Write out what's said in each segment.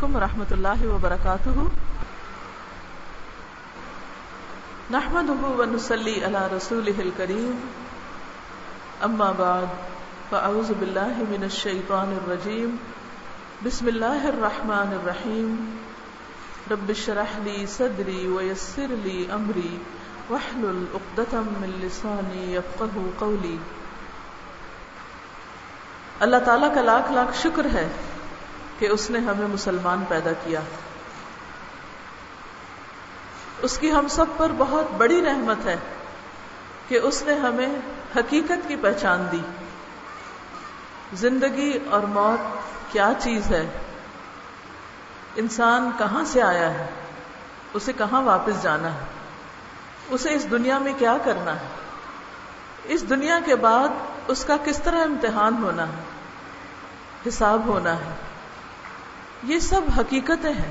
علیکم ورحمۃ اللہ وبرکاتہ. نحمده ونصلی علی رسولہ الکریم. اما بعد فاعوذ باللہ من الشیطان الرجیم. بسم اللہ الرحمن الرحیم. رب اشرح لی صدری ویسر لی امری واحلل عقدۃ من لسانی یفقہوا قولی. اللہ تعالیٰ کا لاکھ لاکھ شکر ہے کہ اس نے ہمیں مسلمان پیدا کیا. اس کی ہم سب پر بہت بڑی رحمت ہے کہ اس نے ہمیں حقیقت کی پہچان دی. زندگی اور موت کیا چیز ہے، انسان کہاں سے آیا ہے، اسے کہاں واپس جانا ہے، اسے اس دنیا میں کیا کرنا ہے، اس دنیا کے بعد اس کا کس طرح امتحان ہونا ہے، حساب ہونا ہے. یہ سب حقیقتیں ہیں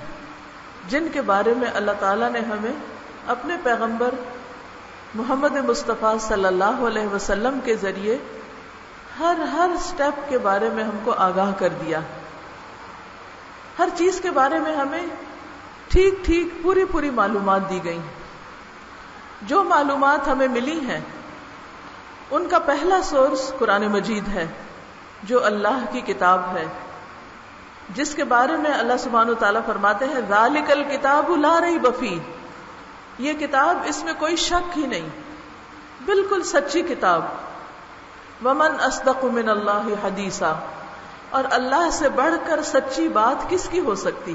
جن کے بارے میں اللہ تعالیٰ نے ہمیں اپنے پیغمبر محمد مصطفیٰ صلی اللہ علیہ وسلم کے ذریعے ہر سٹیپ کے بارے میں ہم کو آگاہ کر دیا. ہر چیز کے بارے میں ہمیں ٹھیک پوری معلومات دی گئی. جو معلومات ہمیں ملی ہیں ان کا پہلا سورس قرآن مجید ہے، جو اللہ کی کتاب ہے، جس کے بارے میں اللہ سبحانہ و تعالیٰ فرماتے ہیں ذالک الکتاب لا ریب فیہ. یہ کتاب، اس میں کوئی شک ہی نہیں، بالکل سچی کتاب. ومن اصدق من اللہ حدیثا. اور اللہ سے بڑھ کر سچی بات کس کی ہو سکتی؟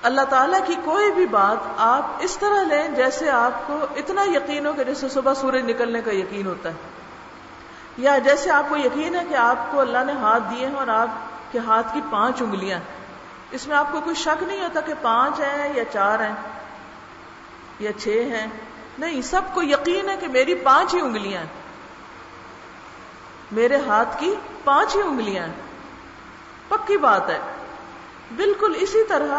اللہ تعالیٰ کی کوئی بھی بات آپ اس طرح لیں جیسے آپ کو اتنا یقین ہو کہ جیسے صبح سورج نکلنے کا یقین ہوتا ہے، یا جیسے آپ کو یقین ہے کہ آپ کو اللہ نے ہاتھ دیے ہیں اور آپ کے ہاتھ کی 5 انگلیاں، اس میں آپ کو کوئی شک نہیں ہوتا کہ 5 ہیں یا 4 ہیں یا 6 ہیں. نہیں، سب کو یقین ہے کہ میری 5 ہی انگلیاں ہیں، میرے ہاتھ کی 5 ہی انگلیاں ہیں. پکی بات ہے. بالکل اسی طرح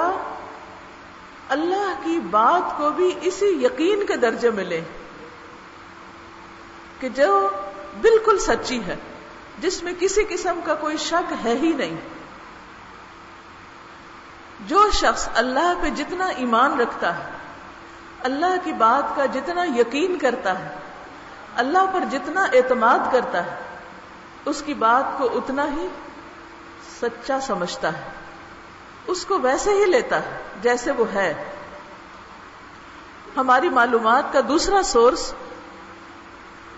اللہ کی بات کو بھی اسی یقین کے درجے ملے کہ جو بالکل سچی ہے، جس میں کسی قسم کا کوئی شک ہے ہی نہیں. جو شخص اللہ پہ جتنا ایمان رکھتا ہے، اللہ کی بات کا جتنا یقین کرتا ہے، اللہ پر جتنا اعتماد کرتا ہے، اس کی بات کو اتنا ہی سچا سمجھتا ہے، اس کو ویسے ہی لیتا ہے جیسے وہ ہے. ہماری معلومات کا دوسرا سورس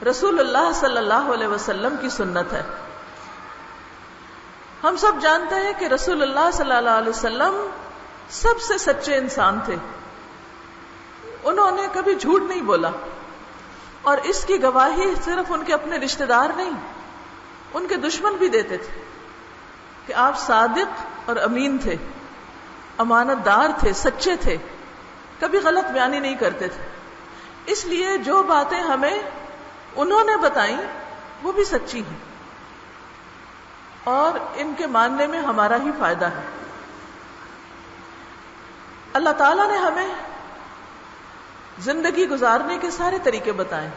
رسول اللہ صلی اللہ علیہ وسلم کی سنت ہے. ہم سب جانتے ہیں کہ رسول اللہ صلی اللہ علیہ وسلم سب سے سچے انسان تھے. انہوں نے کبھی جھوٹ نہیں بولا، اور اس کی گواہی صرف ان کے اپنے رشتہ دار نہیں، ان کے دشمن بھی دیتے تھے کہ آپ صادق اور امین تھے، امانت دار تھے، سچے تھے، کبھی غلط بیانی نہیں کرتے تھے. اس لیے جو باتیں ہمیں انہوں نے بتائیں وہ بھی سچی ہیں، اور ان کے ماننے میں ہمارا ہی فائدہ ہے. اللہ تعالیٰ نے ہمیں زندگی گزارنے کے سارے طریقے بتائے،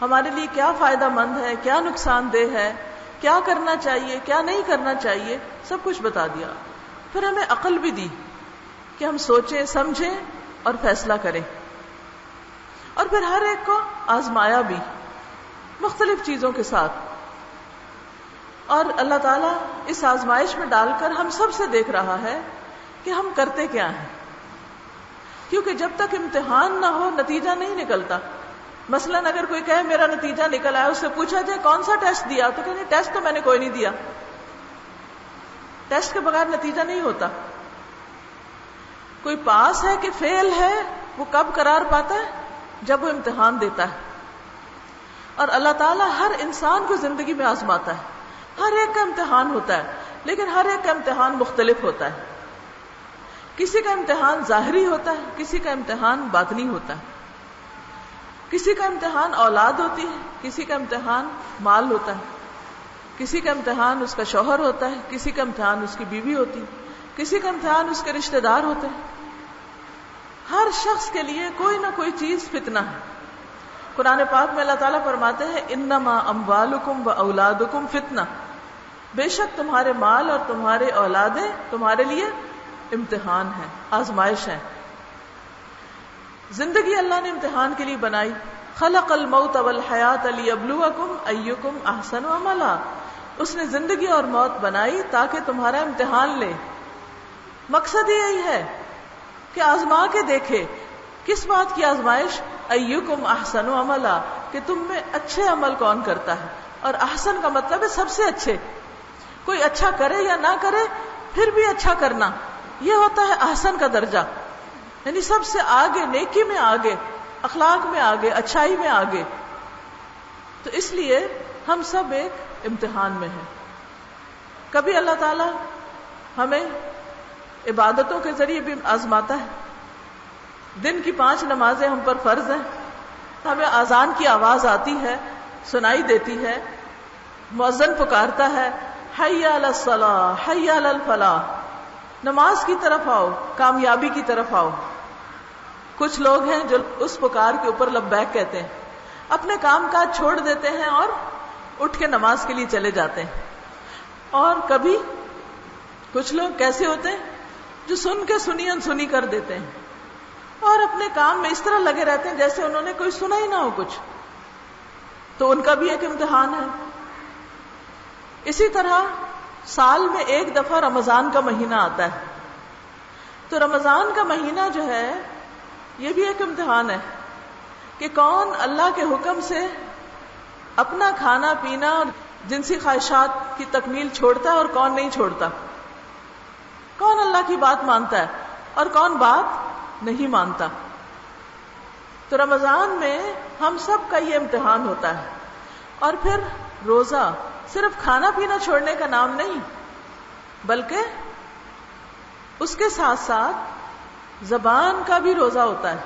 ہمارے لیے کیا فائدہ مند ہے، کیا نقصان دہ ہے، کیا کرنا چاہیے، کیا نہیں کرنا چاہیے، سب کچھ بتا دیا. پھر ہمیں عقل بھی دی کہ ہم سوچیں، سمجھیں اور فیصلہ کریں. اور پھر ہر ایک کو آزمایا بھی مختلف چیزوں کے ساتھ. اور اللہ تعالیٰ اس آزمائش میں ڈال کر ہم سب سے دیکھ رہا ہے کہ ہم کرتے کیا ہیں، کیونکہ جب تک امتحان نہ ہو نتیجہ نہیں نکلتا. مثلاً اگر کوئی کہے میرا نتیجہ نکل آیا، اس سے پوچھا جائے کون سا ٹیسٹ دیا، تو کہنے ٹیسٹ تو میں نے کوئی نہیں دیا. ٹیسٹ کے بغیر نتیجہ نہیں ہوتا. کوئی پاس ہے کہ فیل ہے، وہ کب قرار پاتا ہے؟ جب وہ امتحان دیتا ہے. اور اللہ تعالیٰ ہر انسان کو زندگی میں آزماتا ہے. ہر ایک کا امتحان ہوتا ہے، لیکن ہر ایک کا امتحان مختلف ہوتا ہے. کسی کا امتحان ظاہری ہوتا ہے، کسی کا امتحان باطنی ہوتا ہے. کسی کا امتحان اولاد ہوتی ہے، کسی کا امتحان مال ہوتا ہے، کسی کا امتحان اس کا شوہر ہوتا ہے، کسی کا امتحان اس کی بیوی ہوتی ہے، کسی کا امتحان اس کے رشتہ دار ہوتے ہیں. ہر شخص کے لیے کوئی نہ کوئی چیز فتنہ ہے. قرآن پاک میں اللہ تعالیٰ فرماتے ہیں انما اموالکم و اولادکم فتنہ. بے شک تمہارے مال اور تمہارے اولادیں تمہارے لیے امتحان ہے، آزمائش ہے۔ زندگی اللہ نے امتحان کے لیے بنائی، خلق الموت والحیات لیبلوکم ایکم احسن عملا، اس نے زندگی اور موت بنائی تاکہ تمہارا امتحان لے۔ مقصد یہی ہے کہ آزما کے دیکھے۔ کس بات کی آزمائش؟ ایکم احسن عملا، کہ تم میں اچھے عمل کون کرتا ہے، اور احسن کا مطلب ہے سب سے اچھے۔ کوئی اچھا کرے یا نہ کرے پھر بھی اچھا کرنا، یہ ہوتا ہے احسن کا درجہ، یعنی سب سے آگے، نیکی میں آگے، اخلاق میں آگے، اچھائی میں آگے۔ تو اس لیے ہم سب ایک امتحان میں ہیں۔ کبھی اللہ تعالی ہمیں عبادتوں کے ذریعے بھی آزماتا ہے۔ دن کی 5 نمازیں ہم پر فرض ہیں، ہمیں اذان کی آواز آتی ہے، سنائی دیتی ہے، مؤذن پکارتا ہے حی علی الصلاۃ حی علی الفلاح، نماز کی طرف آؤ، کامیابی کی طرف آؤ۔ کچھ لوگ ہیں جو اس پکار کے اوپر لبیک کہتے ہیں، اپنے کام کاج چھوڑ دیتے ہیں اور اٹھ کے نماز کے لیے چلے جاتے ہیں۔ اور کبھی کچھ لوگ کیسے ہوتے ہیں جو سن کے سنی انسنی کر دیتے ہیں اور اپنے کام میں اس طرح لگے رہتے ہیں جیسے انہوں نے کوئی سنا ہی نہ ہو کچھ، تو ان کا بھی ایک امتحان ہے۔ اسی طرح سال میں ایک دفعہ رمضان کا مہینہ آتا ہے، تو رمضان کا مہینہ جو ہے یہ بھی ایک امتحان ہے کہ کون اللہ کے حکم سے اپنا کھانا پینا اور جنسی خواہشات کی تکمیل چھوڑتا ہے اور کون نہیں چھوڑتا، کون اللہ کی بات مانتا ہے اور کون بات نہیں مانتا۔ تو رمضان میں ہم سب کا یہ امتحان ہوتا ہے۔ اور پھر روزہ صرف کھانا پینا چھوڑنے کا نام نہیں، بلکہ اس کے ساتھ ساتھ زبان کا بھی روزہ ہوتا ہے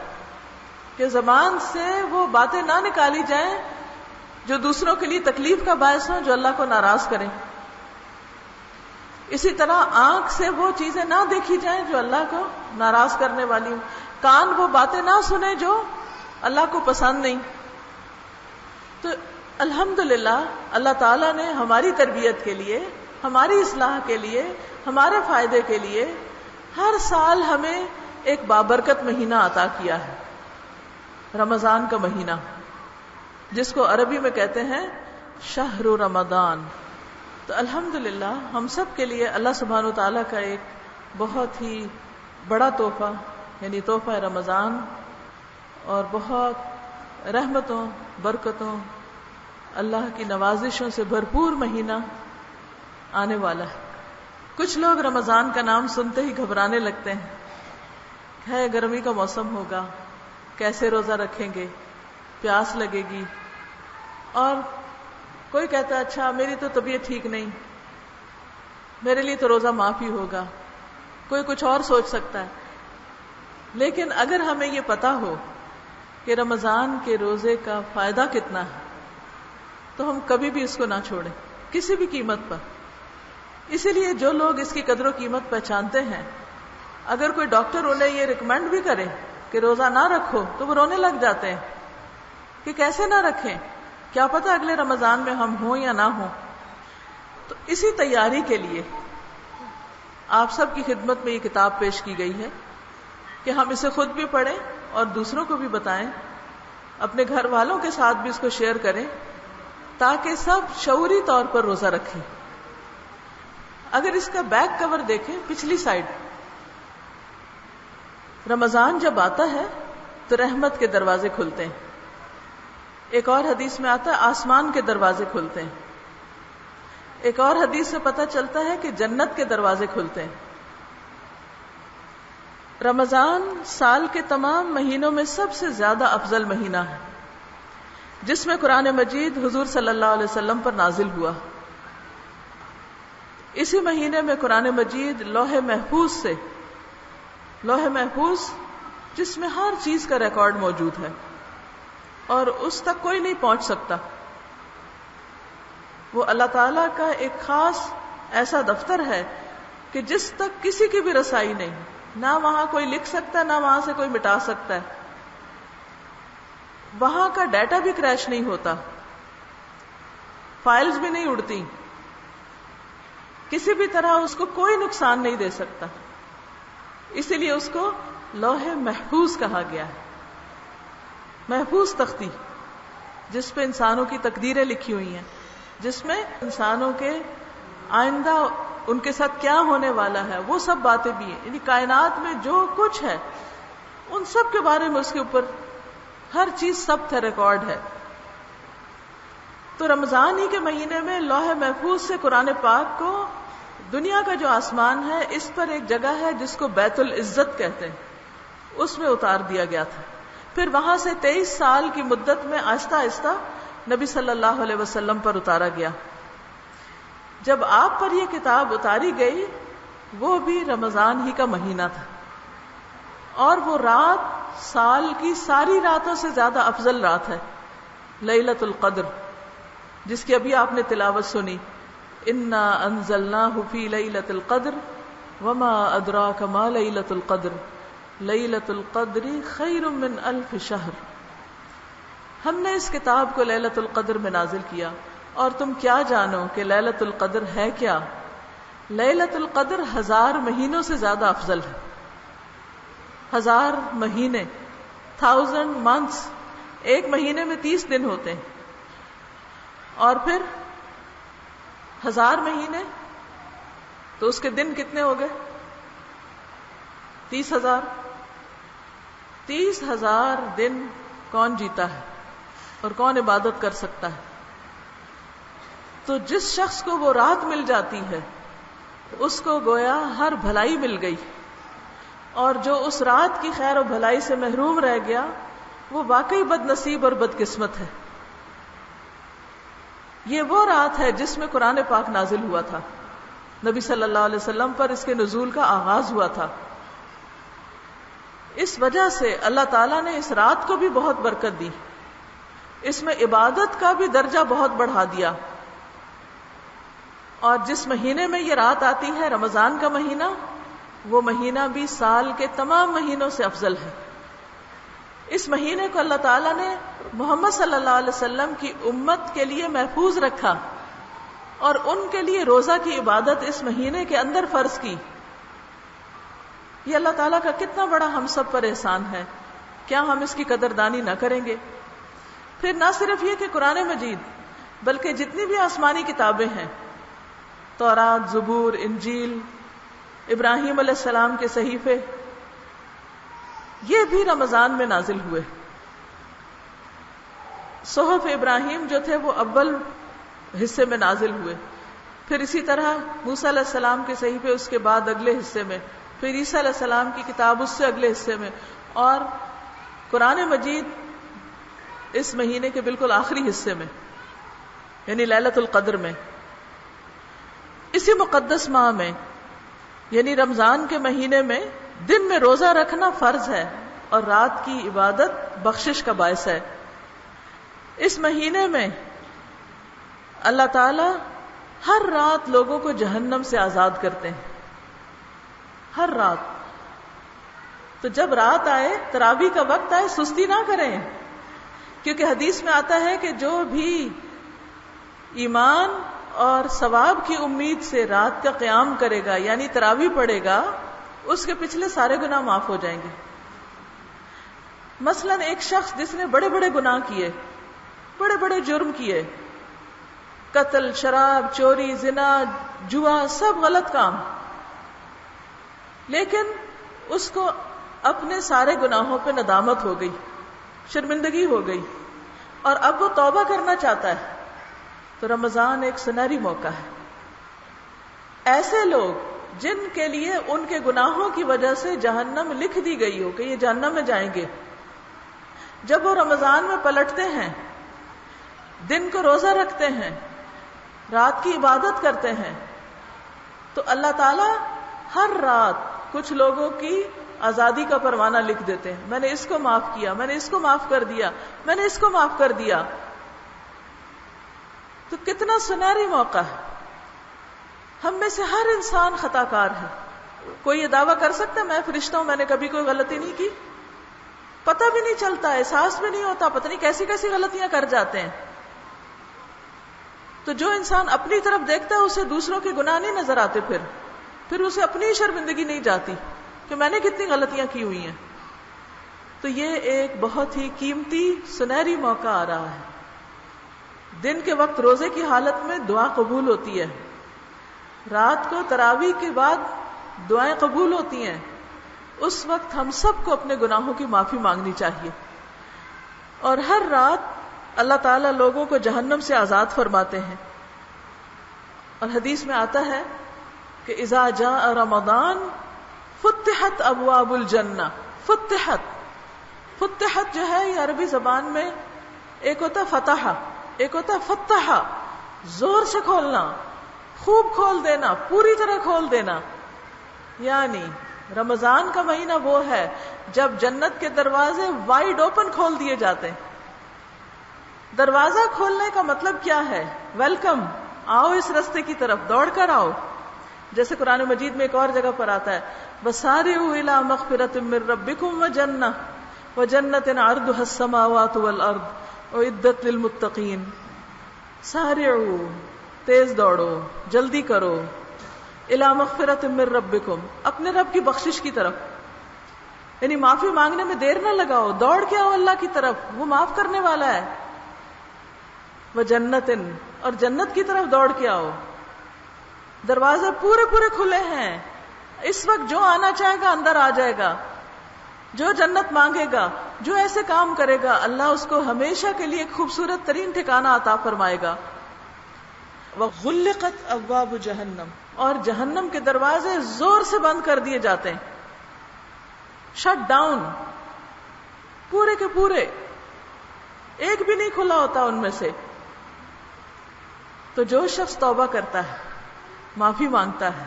کہ زبان سے وہ باتیں نہ نکالی جائیں جو دوسروں کے لیے تکلیف کا باعث ہوں، جو اللہ کو ناراض کریں۔ اسی طرح آنکھ سے وہ چیزیں نہ دیکھی جائیں جو اللہ کو ناراض کرنے والی ہوں، کان وہ باتیں نہ سنیں جو اللہ کو پسند نہیں۔ تو الحمدللہ اللہ تعالیٰ نے ہماری تربیت کے لیے، ہماری اصلاح کے لیے، ہمارے فائدے کے لیے ہر سال ہمیں ایک بابرکت مہینہ عطا کیا ہے، رمضان کا مہینہ، جس کو عربی میں کہتے ہیں شہر رمضان۔ تو الحمدللہ ہم سب کے لیے اللہ سبحانہ وتعالیٰ کا ایک بہت ہی بڑا تحفہ، یعنی تحفہ رمضان، اور بہت رحمتوں، برکتوں، اللہ کی نوازشوں سے بھرپور مہینہ آنے والا ہے۔ کچھ لوگ رمضان کا نام سنتے ہی گھبرانے لگتے ہیں، ہے گرمی کا موسم ہوگا، کیسے روزہ رکھیں گے، پیاس لگے گی، اور کوئی کہتا ہے اچھا میری تو طبیعت ٹھیک نہیں، میرے لیے تو روزہ معاف ہی ہوگا، کوئی کچھ اور سوچ سکتا ہے۔ لیکن اگر ہمیں یہ پتا ہو کہ رمضان کے روزے کا فائدہ کتنا ہے تو ہم کبھی بھی اس کو نہ چھوڑیں کسی بھی قیمت پر۔ اسی لیے جو لوگ اس کی قدر و قیمت پہچانتے ہیں، اگر کوئی ڈاکٹر انہیں یہ ریکمینڈ بھی کرے کہ روزہ نہ رکھو تو وہ رونے لگ جاتے ہیں کہ کیسے نہ رکھیں، کیا پتہ اگلے رمضان میں ہم ہوں یا نہ ہوں۔ تو اسی تیاری کے لیے آپ سب کی خدمت میں یہ کتاب پیش کی گئی ہے کہ ہم اسے خود بھی پڑھیں اور دوسروں کو بھی بتائیں، اپنے گھر والوں کے ساتھ بھی اس کو شیئر کریں تاکہ سب شعوری طور پر روزہ رکھیں۔ اگر اس کا بیک کور دیکھیں، پچھلی سائڈ، رمضان جب آتا ہے تو رحمت کے دروازے کھلتے ہیں، ایک اور حدیث میں آتا ہے آسمان کے دروازے کھلتے ہیں، ایک اور حدیث سے پتہ چلتا ہے کہ جنت کے دروازے کھلتے ہیں۔ رمضان سال کے تمام مہینوں میں سب سے زیادہ افضل مہینہ ہے، جس میں قرآن مجید حضور صلی اللہ علیہ وسلم پر نازل ہوا۔ اسی مہینے میں قرآن مجید لوح محفوظ جس میں ہر چیز کا ریکارڈ موجود ہے اور اس تک کوئی نہیں پہنچ سکتا، وہ اللہ تعالیٰ کا ایک خاص ایسا دفتر ہے کہ جس تک کسی کی بھی رسائی نہیں، نہ وہاں کوئی لکھ سکتا ہے، نہ وہاں سے کوئی مٹا سکتا ہے، وہاں کا ڈیٹا بھی کریش نہیں ہوتا، فائلز بھی نہیں اڑتی، کسی بھی طرح اس کو کوئی نقصان نہیں دے سکتا. اسی لیے اس کو لوح محفوظ کہا گیا ہے. محفوظ تختی جس پہ انسانوں کی تقدیریں لکھی ہوئی ہیں، جس میں انسانوں کے آئندہ ان کے ساتھ کیا ہونے والا ہے وہ سب باتیں بھی ہیں. یعنی کائنات میں جو کچھ ہے ان سب کے بارے میں اس کے اوپر ہر چیز ثبت ہے، ریکارڈ ہے. تو رمضان ہی کے مہینے میں لوح محفوظ سے قرآن پاک کو دنیا کا جو آسمان ہے اس پر ایک جگہ ہے جس کو بیت العزت کہتے ہیں، اس میں اتار دیا گیا تھا. پھر وہاں سے 23 سال کی مدت میں آہستہ آہستہ نبی صلی اللہ علیہ وسلم پر اتارا گیا. جب آپ پر یہ کتاب اتاری گئی وہ بھی رمضان ہی کا مہینہ تھا، اور وہ رات سال کی ساری راتوں سے زیادہ افضل رات ہے، لیلۃ القدر، جس کی ابھی آپ نے تلاوت سنی، انا انزلناہ فی لیلۃ القدر وما ادراک ما لیلۃ القدر لیلۃ القدر خیر من الف شہر. ہم نے اس کتاب کو لیلۃ القدر میں نازل کیا، اور تم کیا جانو کہ لیلۃ القدر ہے کیا؟ لیلۃ القدر 1000 مہینوں سے زیادہ افضل ہے. 1000 مہینے، 1000 months، ایک مہینے میں 30 دن ہوتے ہیں، اور پھر 1000 مہینے تو اس کے دن کتنے ہو گئے؟ 30,000. 30,000 دن کون جیتا ہے اور کون عبادت کر سکتا ہے؟ تو جس شخص کو وہ رات مل جاتی ہے اس کو گویا ہر بھلائی مل گئی، اور جو اس رات کی خیر و بھلائی سے محروم رہ گیا وہ واقعی بد نصیب اور بد قسمت ہے. یہ وہ رات ہے جس میں قرآن پاک نازل ہوا تھا، نبی صلی اللہ علیہ وسلم پر اس کے نزول کا آغاز ہوا تھا. اس وجہ سے اللہ تعالیٰ نے اس رات کو بھی بہت برکت دی، اس میں عبادت کا بھی درجہ بہت بڑھا دیا. اور جس مہینے میں یہ رات آتی ہے، رمضان کا مہینہ، وہ مہینہ بھی سال کے تمام مہینوں سے افضل ہے. اس مہینے کو اللہ تعالیٰ نے محمد صلی اللہ علیہ وسلم کی امت کے لیے محفوظ رکھا، اور ان کے لیے روزہ کی عبادت اس مہینے کے اندر فرض کی. یہ اللہ تعالیٰ کا کتنا بڑا ہم سب پر احسان ہے، کیا ہم اس کی قدردانی نہ کریں گے؟ پھر نہ صرف یہ کہ قرآن مجید، بلکہ جتنی بھی آسمانی کتابیں ہیں، تورات، زبور، انجیل، ابراہیم علیہ السلام کے صحیفے، یہ بھی رمضان میں نازل ہوئے. صحف ابراہیم جو تھے وہ اول حصے میں نازل ہوئے، پھر اسی طرح موسیٰ علیہ السلام کے صحیفے اس کے بعد اگلے حصے میں، پھر عیسیٰ علیہ السلام کی کتاب اس سے اگلے حصے میں، اور قرآن مجید اس مہینے کے بالکل آخری حصے میں، یعنی لیلۃ القدر میں. اسی مقدس ماہ میں، یعنی رمضان کے مہینے میں، دن میں روزہ رکھنا فرض ہے اور رات کی عبادت بخشش کا باعث ہے. اس مہینے میں اللہ تعالی ہر رات لوگوں کو جہنم سے آزاد کرتے ہیں، ہر رات. تو جب رات آئے، تراویح کا وقت آئے، سستی نہ کریں، کیونکہ حدیث میں آتا ہے کہ جو بھی ایمان اور ثواب کی امید سے رات کا قیام کرے گا، یعنی تراویح پڑھے گا، اس کے پچھلے سارے گناہ معاف ہو جائیں گے. مثلا ایک شخص جس نے بڑے بڑے گناہ کیے، بڑے بڑے جرم کیے، قتل، شراب، چوری، زنا، جوا، سب غلط کام، لیکن اس کو اپنے سارے گناہوں پہ ندامت ہو گئی، شرمندگی ہو گئی، اور اب وہ توبہ کرنا چاہتا ہے، تو رمضان ایک سنہری موقع ہے. ایسے لوگ جن کے لیے ان کے گناہوں کی وجہ سے جہنم لکھ دی گئی ہو کہ یہ جہنم میں جائیں گے، جب وہ رمضان میں پلٹتے ہیں، دن کو روزہ رکھتے ہیں، رات کی عبادت کرتے ہیں، تو اللہ تعالی ہر رات کچھ لوگوں کی آزادی کا پروانہ لکھ دیتے ہیں. میں نے اس کو معاف کیا، میں نے اس کو معاف کر دیا، میں نے اس کو معاف کر دیا. تو کتنا سنہری موقع ہے. ہم میں سے ہر انسان خطا کار ہے. کوئی یہ دعویٰ کر سکتا ہے میں فرشتہ ہوں، میں نے کبھی کوئی غلطی نہیں کی؟ پتہ بھی نہیں چلتا، احساس بھی نہیں ہوتا، پتہ نہیں کیسی کیسی غلطیاں کر جاتے ہیں. تو جو انسان اپنی طرف دیکھتا ہے اسے دوسروں کے گناہ نہیں نظر آتے، پھر اسے اپنی شرمندگی نہیں جاتی کہ میں نے کتنی غلطیاں کی ہوئی ہیں. تو یہ ایک بہت ہی قیمتی سنہری موقع آ رہا ہے. دن کے وقت روزے کی حالت میں دعا قبول ہوتی ہے، رات کو تراویح کے بعد دعائیں قبول ہوتی ہیں. اس وقت ہم سب کو اپنے گناہوں کی معافی مانگنی چاہیے. اور ہر رات اللہ تعالیٰ لوگوں کو جہنم سے آزاد فرماتے ہیں. اور حدیث میں آتا ہے کہ اذا جاء رمضان فتحت ابواب الجنہ. فتحت جو ہے یہ عربی زبان میں ایک ہوتا فتح، ایک ہوتا فتح، زور سے کھولنا، خوب کھول دینا، پوری طرح کھول دینا. یعنی رمضان کا مہینہ وہ ہے جب جنت کے دروازے وائڈ اوپن کھول دیے جاتے ہیں. دروازہ کھولنے کا مطلب کیا ہے؟ ویلکم، آؤ اس رستے کی طرف، دوڑ کر آؤ. جیسے قرآن مجید میں ایک اور جگہ پر آتا ہے وَسَارِعُوا إِلَىٰ مَغْفِرَةٍ مِّن رَّبِّكُمْ وَجَنَّةٍ عَرْضُهَا السَّمَاوَاتُ وَالْأَرْضُ أُعِدَّتْ لِلْمُتَّقِينَ. سارعوا، تیز دوڑو، جلدی کرو، إِلَىٰ مَغْفِرَةٍ مِّن رَّبِّكُمْ، اپنے رب کی بخشش کی طرف. یعنی معافی مانگنے میں دیر نہ لگاؤ، دوڑ کے آؤ اللہ کی طرف، وہ معاف کرنے والا ہے. وَجَنَّةٍ، اور جنت کی طرف دوڑ کے آؤ. دروازے پورے کھلے ہیں. اس وقت جو آنا چاہے گا اندر آ جائے گا، جو جنت مانگے گا، جو ایسے کام کرے گا، اللہ اس کو ہمیشہ کے لیے ایک خوبصورت ترین ٹھکانہ عطا فرمائے گا. وَغُلِّقَتْ أَبْوَابُ جَهَنَّمَ، اور جہنم کے دروازے زور سے بند کر دیے جاتے ہیں. شٹ ڈاؤن، پورے کے پورے، ایک بھی نہیں کھلا ہوتا ان میں سے. تو جو شخص توبہ کرتا ہے، معافی مانگتا ہے،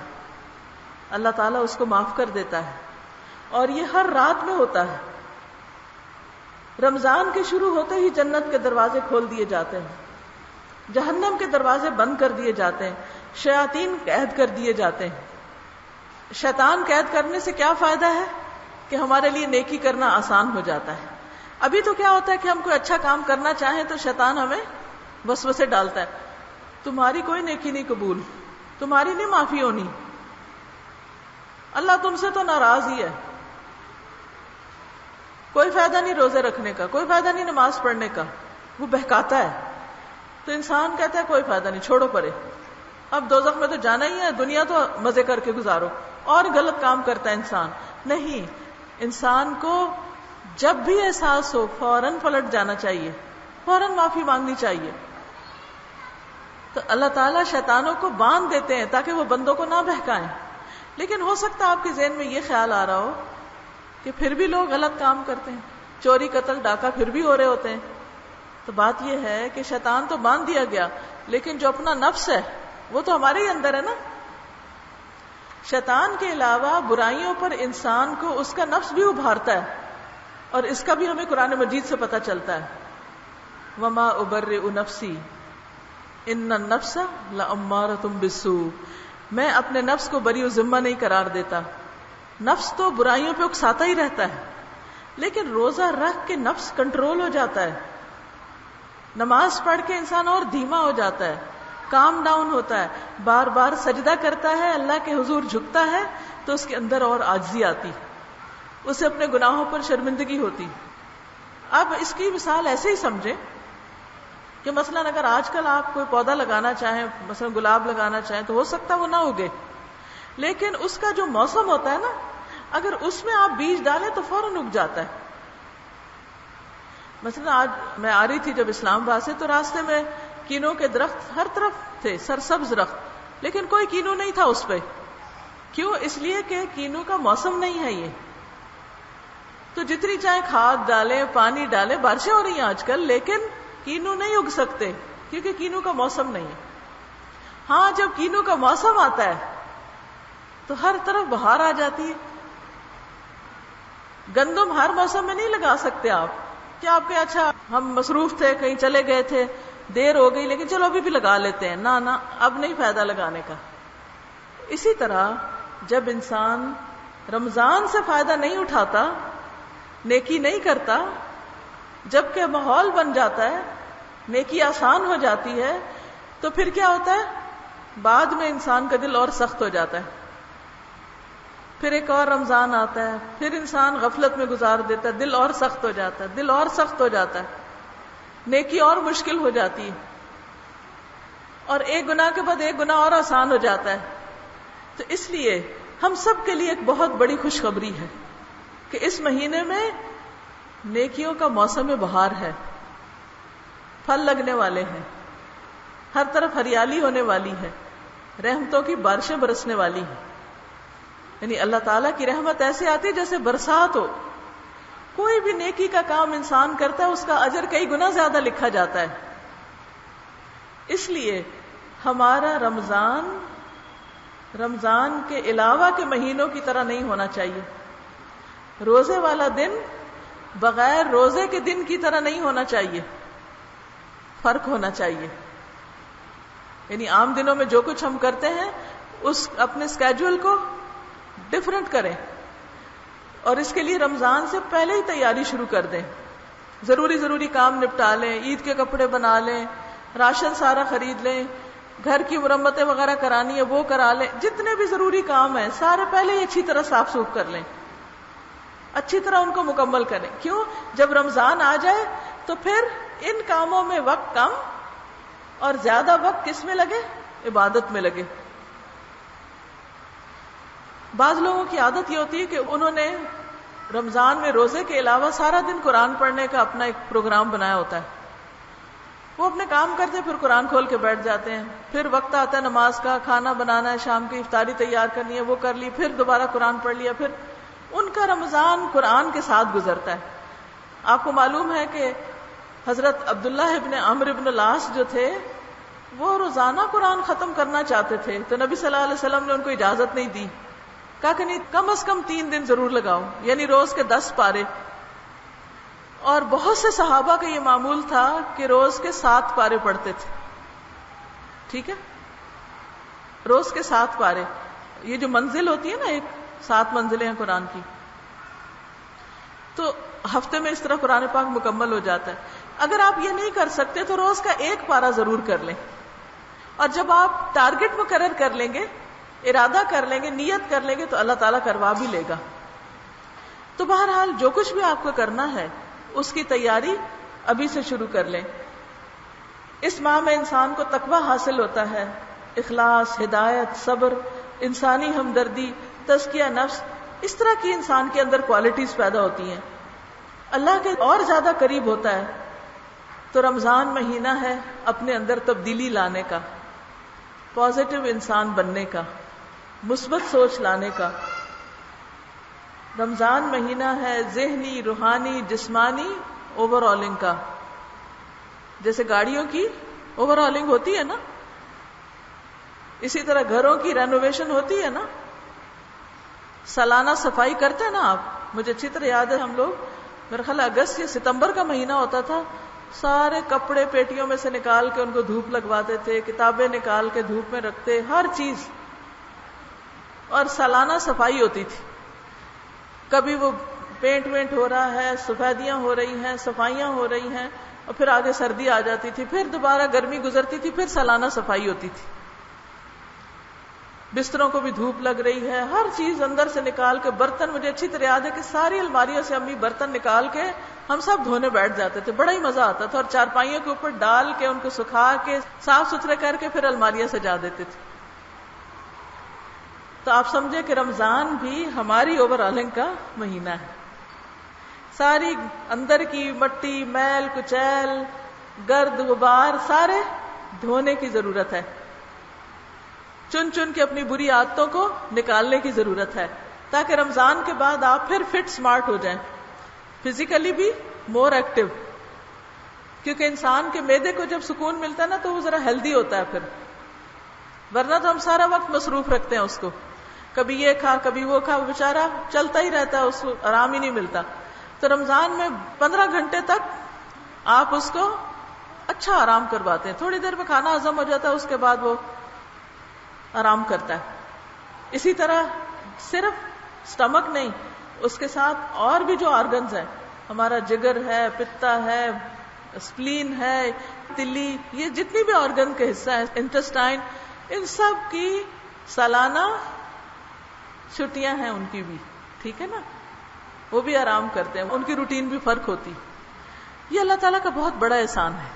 اللہ تعالیٰ اس کو معاف کر دیتا ہے. اور یہ ہر رات میں ہوتا ہے. رمضان کے شروع ہوتے ہی جنت کے دروازے کھول دیے جاتے ہیں، جہنم کے دروازے بند کر دیے جاتے ہیں، شیاطین قید کر دیے جاتے ہیں. شیطان قید کرنے سے کیا فائدہ ہے کہ ہمارے لیے نیکی کرنا آسان ہو جاتا ہے. ابھی تو کیا ہوتا ہے کہ ہم کوئی اچھا کام کرنا چاہیں تو شیطان ہمیں وسوسے ڈالتا ہے، تمہاری کوئی نیکی نہیں قبول، تمہاری نہیں معافی ہونی، اللہ تم سے تو ناراض ہی ہے، کوئی فائدہ نہیں روزے رکھنے کا، کوئی فائدہ نہیں نماز پڑھنے کا. وہ بہکاتا ہے. تو انسان کہتا ہے کوئی فائدہ نہیں، چھوڑو پرے، اب دوزخ میں تو جانا ہی ہے، دنیا تو مزے کر کے گزارو. اور غلط کام کرتا ہے انسان. نہیں، انسان کو جب بھی احساس ہو فوراً پلٹ جانا چاہیے، فوراً معافی مانگنی چاہیے. تو اللہ تعالیٰ شیطانوں کو باندھ دیتے ہیں تاکہ وہ بندوں کو نہ بہکائیں. لیکن ہو سکتا ہے آپ کے ذہن میں یہ خیال آ رہا ہو کہ پھر بھی لوگ غلط کام کرتے ہیں، چوری قتل ڈاکہ پھر بھی ہو رہے ہوتے ہیں. تو بات یہ ہے کہ شیطان تو باندھ دیا گیا، لیکن جو اپنا نفس ہے وہ تو ہمارے ہی اندر ہے نا. شیطان کے علاوہ برائیوں پر انسان کو اس کا نفس بھی ابھارتا ہے، اور اس کا بھی ہمیں قرآن مجید سے پتہ چلتا ہے. وما ابرئ نفسی ان النفس لامارۃ بالسوء، میں اپنے نفس کو بری و ذمہ نہیں قرار دیتا. نفس تو برائیوں پہ اکساتا ہی رہتا ہے، لیکن روزہ رکھ کے نفس کنٹرول ہو جاتا ہے. نماز پڑھ کے انسان اور دھیما ہو جاتا ہے، کام ڈاؤن ہوتا ہے، بار بار سجدہ کرتا ہے، اللہ کے حضور جھکتا ہے تو اس کے اندر اور عاجزی آتی، اسے اپنے گناہوں پر شرمندگی ہوتی. اب اس کی مثال ایسے ہی سمجھیں کہ مثلا اگر آج کل آپ کوئی پودا لگانا چاہیں، مثلا گلاب لگانا چاہیں، تو ہو سکتا ہے وہ نہ اگے، لیکن اس کا جو موسم ہوتا ہے نا، اگر اس میں آپ بیج ڈالیں تو فوراً اگ جاتا ہے. مثلا آج میں آ رہی تھی جب اسلام آباد سے، تو راستے میں کینوں کے درخت ہر طرف تھے، سرسبز درخت، لیکن کوئی کینو نہیں تھا اس پہ. کیوں؟ اس لیے کہ کینو کا موسم نہیں ہے یہ. تو جتنی چاہے کھاد ڈالیں، پانی ڈالیں، بارشیں ہو رہی ہیں آج کل، لیکن کینو نہیں اگ سکتے کیونکہ کینو کا موسم نہیں ہے. ہاں جب کینو کا موسم آتا ہے تو ہر طرف بہار آ جاتی ہے. گندم ہر موسم میں نہیں لگا سکتے آپ کہ آپ کے اچھا ہم مصروف تھے، کہیں چلے گئے تھے، دیر ہو گئی، لیکن چلو ابھی بھی لگا لیتے ہیں. نہ اب نہیں فائدہ لگانے کا. اسی طرح جب انسان رمضان سے فائدہ نہیں اٹھاتا، نیکی نہیں کرتا، جبکہ ماحول بن جاتا ہے، نیکی آسان ہو جاتی ہے، تو پھر کیا ہوتا ہے؟ بعد میں انسان کا دل اور سخت ہو جاتا ہے. پھر ایک اور رمضان آتا ہے، پھر انسان غفلت میں گزار دیتا ہے، دل اور سخت ہو جاتا ہے، دل اور سخت ہو جاتا ہے، نیکی اور مشکل ہو جاتی ہے، اور ایک گناہ کے بعد ایک گناہ اور آسان ہو جاتا ہے. تو اس لیے ہم سب کے لیے ایک بہت بڑی خوشخبری ہے کہ اس مہینے میں نیکیوں کا موسم بہار ہے، پھل لگنے والے ہیں، ہر طرف ہریالی ہونے والی ہے، رحمتوں کی بارشیں برسنے والی ہیں. یعنی اللہ تعالیٰ کی رحمت ایسے آتی ہے جیسے برسات ہو. کوئی بھی نیکی کا کام انسان کرتا ہے اس کا اجر کئی گنا زیادہ لکھا جاتا ہے. اس لیے ہمارا رمضان کے علاوہ کے مہینوں کی طرح نہیں ہونا چاہیے. روزے والا دن بغیر روزے کے دن کی طرح نہیں ہونا چاہیے، فرق ہونا چاہیے. یعنی عام دنوں میں جو کچھ ہم کرتے ہیں اس اپنے سکیجول کو ڈفرنٹ کریں، اور اس کے لیے رمضان سے پہلے ہی تیاری شروع کر دیں. ضروری کام نپٹا لیں، عید کے کپڑے بنا لیں، راشن سارا خرید لیں، گھر کی مرمتیں وغیرہ کرانی ہے وہ کرا لیں. جتنے بھی ضروری کام ہیں سارے پہلے ہی اچھی طرح صاف سوف کر لیں، اچھی طرح ان کو مکمل کریں. کیوں؟ جب رمضان آ جائے تو پھر ان کاموں میں وقت کم اور زیادہ وقت کس میں لگے؟ عبادت میں لگے. بعض لوگوں کی عادت یہ ہوتی ہے کہ انہوں نے رمضان میں روزے کے علاوہ سارا دن قرآن پڑھنے کا اپنا ایک پروگرام بنایا ہوتا ہے. وہ اپنے کام کرتے ہیں، پھر قرآن کھول کے بیٹھ جاتے ہیں، پھر وقت آتا ہے نماز کا، کھانا بنانا ہے، شام کی افطاری تیار کرنی ہے، وہ کر لی، پھر دوبارہ قرآن پڑھ لیا. پھر ان کا رمضان قرآن کے ساتھ گزرتا ہے. آپ کو معلوم ہے کہ حضرت عبداللہ ابن عمرو ابن العاص جو تھے وہ روزانہ قرآن ختم کرنا چاہتے تھے، تو نبی صلی اللہ علیہ وسلم نے ان کو اجازت نہیں دی. کہا کہ نہیں، کم از کم 3 دن ضرور لگاؤ، یعنی روز کے 10 پارے. اور بہت سے صحابہ کا یہ معمول تھا کہ روز کے 7 پارے پڑھتے تھے. ٹھیک ہے، روز کے 7 پارے. یہ جو منزل ہوتی ہے نا، ایک 7 منزلیں ہیں قرآن کی، تو ہفتے میں اس طرح قرآن پاک مکمل ہو جاتا ہے. اگر آپ یہ نہیں کر سکتے تو روز کا 1 پارہ ضرور کر لیں، اور جب آپ ٹارگٹ مقرر کر لیں گے، ارادہ کر لیں گے، نیت کر لیں گے، تو اللہ تعالیٰ کروا بھی لے گا. تو بہرحال جو کچھ بھی آپ کو کرنا ہے اس کی تیاری ابھی سے شروع کر لیں. اس ماہ میں انسان کو تقویٰ حاصل ہوتا ہے، اخلاص، ہدایت، صبر، انسانی ہمدردی، تزکیہ نفس، اس طرح کی انسان کے اندر کوالٹیز پیدا ہوتی ہیں، اللہ کے اور زیادہ قریب ہوتا ہے. تو رمضان مہینہ ہے اپنے اندر تبدیلی لانے کا، پازیٹو انسان بننے کا، مثبت سوچ لانے کا. رمضان مہینہ ہے ذہنی، روحانی، جسمانی اوور آلنگ کا. جیسے گاڑیوں کی اوور آلنگ ہوتی ہے نا، اسی طرح گھروں کی رینوویشن ہوتی ہے نا، سالانہ صفائی کرتے ہیں نا آپ. مجھے اچھی طرح یاد ہے، ہم لوگ میرا خیال اگست یا ستمبر کا مہینہ ہوتا تھا، سارے کپڑے پیٹیوں میں سے نکال کے ان کو دھوپ لگواتے تھے، کتابیں نکال کے دھوپ میں رکھتے، ہر چیز، اور سالانہ صفائی ہوتی تھی. کبھی وہ پینٹ وینٹ ہو رہا ہے، سفیدیاں ہو رہی ہیں، صفائیاں ہو رہی ہیں، اور پھر آگے سردی آ جاتی تھی، پھر دوبارہ گرمی گزرتی تھی، پھر سالانہ صفائی ہوتی تھی. بستروں کو بھی دھوپ لگ رہی ہے، ہر چیز اندر سے نکال کے. برتن مجھے اچھی طرح یاد ہے کہ ساری الماریوں سے امی برتن نکال کے ہم سب دھونے بیٹھ جاتے تھے، بڑا ہی مزہ آتا تھا، اور چارپائیوں کے اوپر ڈال کے ان کو سکھا کے صاف ستھرے کر کے پھر الماریاں سجا دیتے تھے. تو آپ سمجھے کہ رمضان بھی ہماری اوور آلنگ کا مہینہ ہے. ساری اندر کی مٹی، میل کچیل، گرد غبار سارے دھونے کی ضرورت ہے. چن چن کے اپنی بری عادتوں کو نکالنے کی ضرورت ہے، تاکہ رمضان کے بعد آپ پھر فٹ سمارٹ ہو جائیں، فزیکلی بھی مور ایکٹیو. کیونکہ انسان کے معدے کو جب سکون ملتا ہے نا تو وہ ذرا ہیلدی ہوتا ہے پھر، ورنہ تو ہم سارا وقت مصروف رکھتے ہیں اس کو، کبھی یہ کھا کبھی وہ کھا، بیچارہ چلتا ہی رہتا ہے، اس کو آرام ہی نہیں ملتا. تو رمضان میں 15 گھنٹے تک آپ اس کو اچھا آرام کرواتے ہیں. تھوڑی دیر میں کھانا ہضم ہو جاتا ہے، اس کے بعد وہ آرام کرتا ہے. اسی طرح صرف سٹمک نہیں، اس کے ساتھ اور بھی جو آرگنز ہیں، ہمارا جگر ہے، پتا ہے، اسپلین ہے، تلی، یہ جتنی بھی آرگن کے حصہ ہیں، انٹسٹائن، ان سب کی سالانہ چھٹیاں ہیں ان کی بھی، ٹھیک ہے نا، وہ بھی آرام کرتے ہیں، ان کی روٹین بھی فرق ہوتی. یہ اللہ تعالیٰ کا بہت بڑا احسان ہے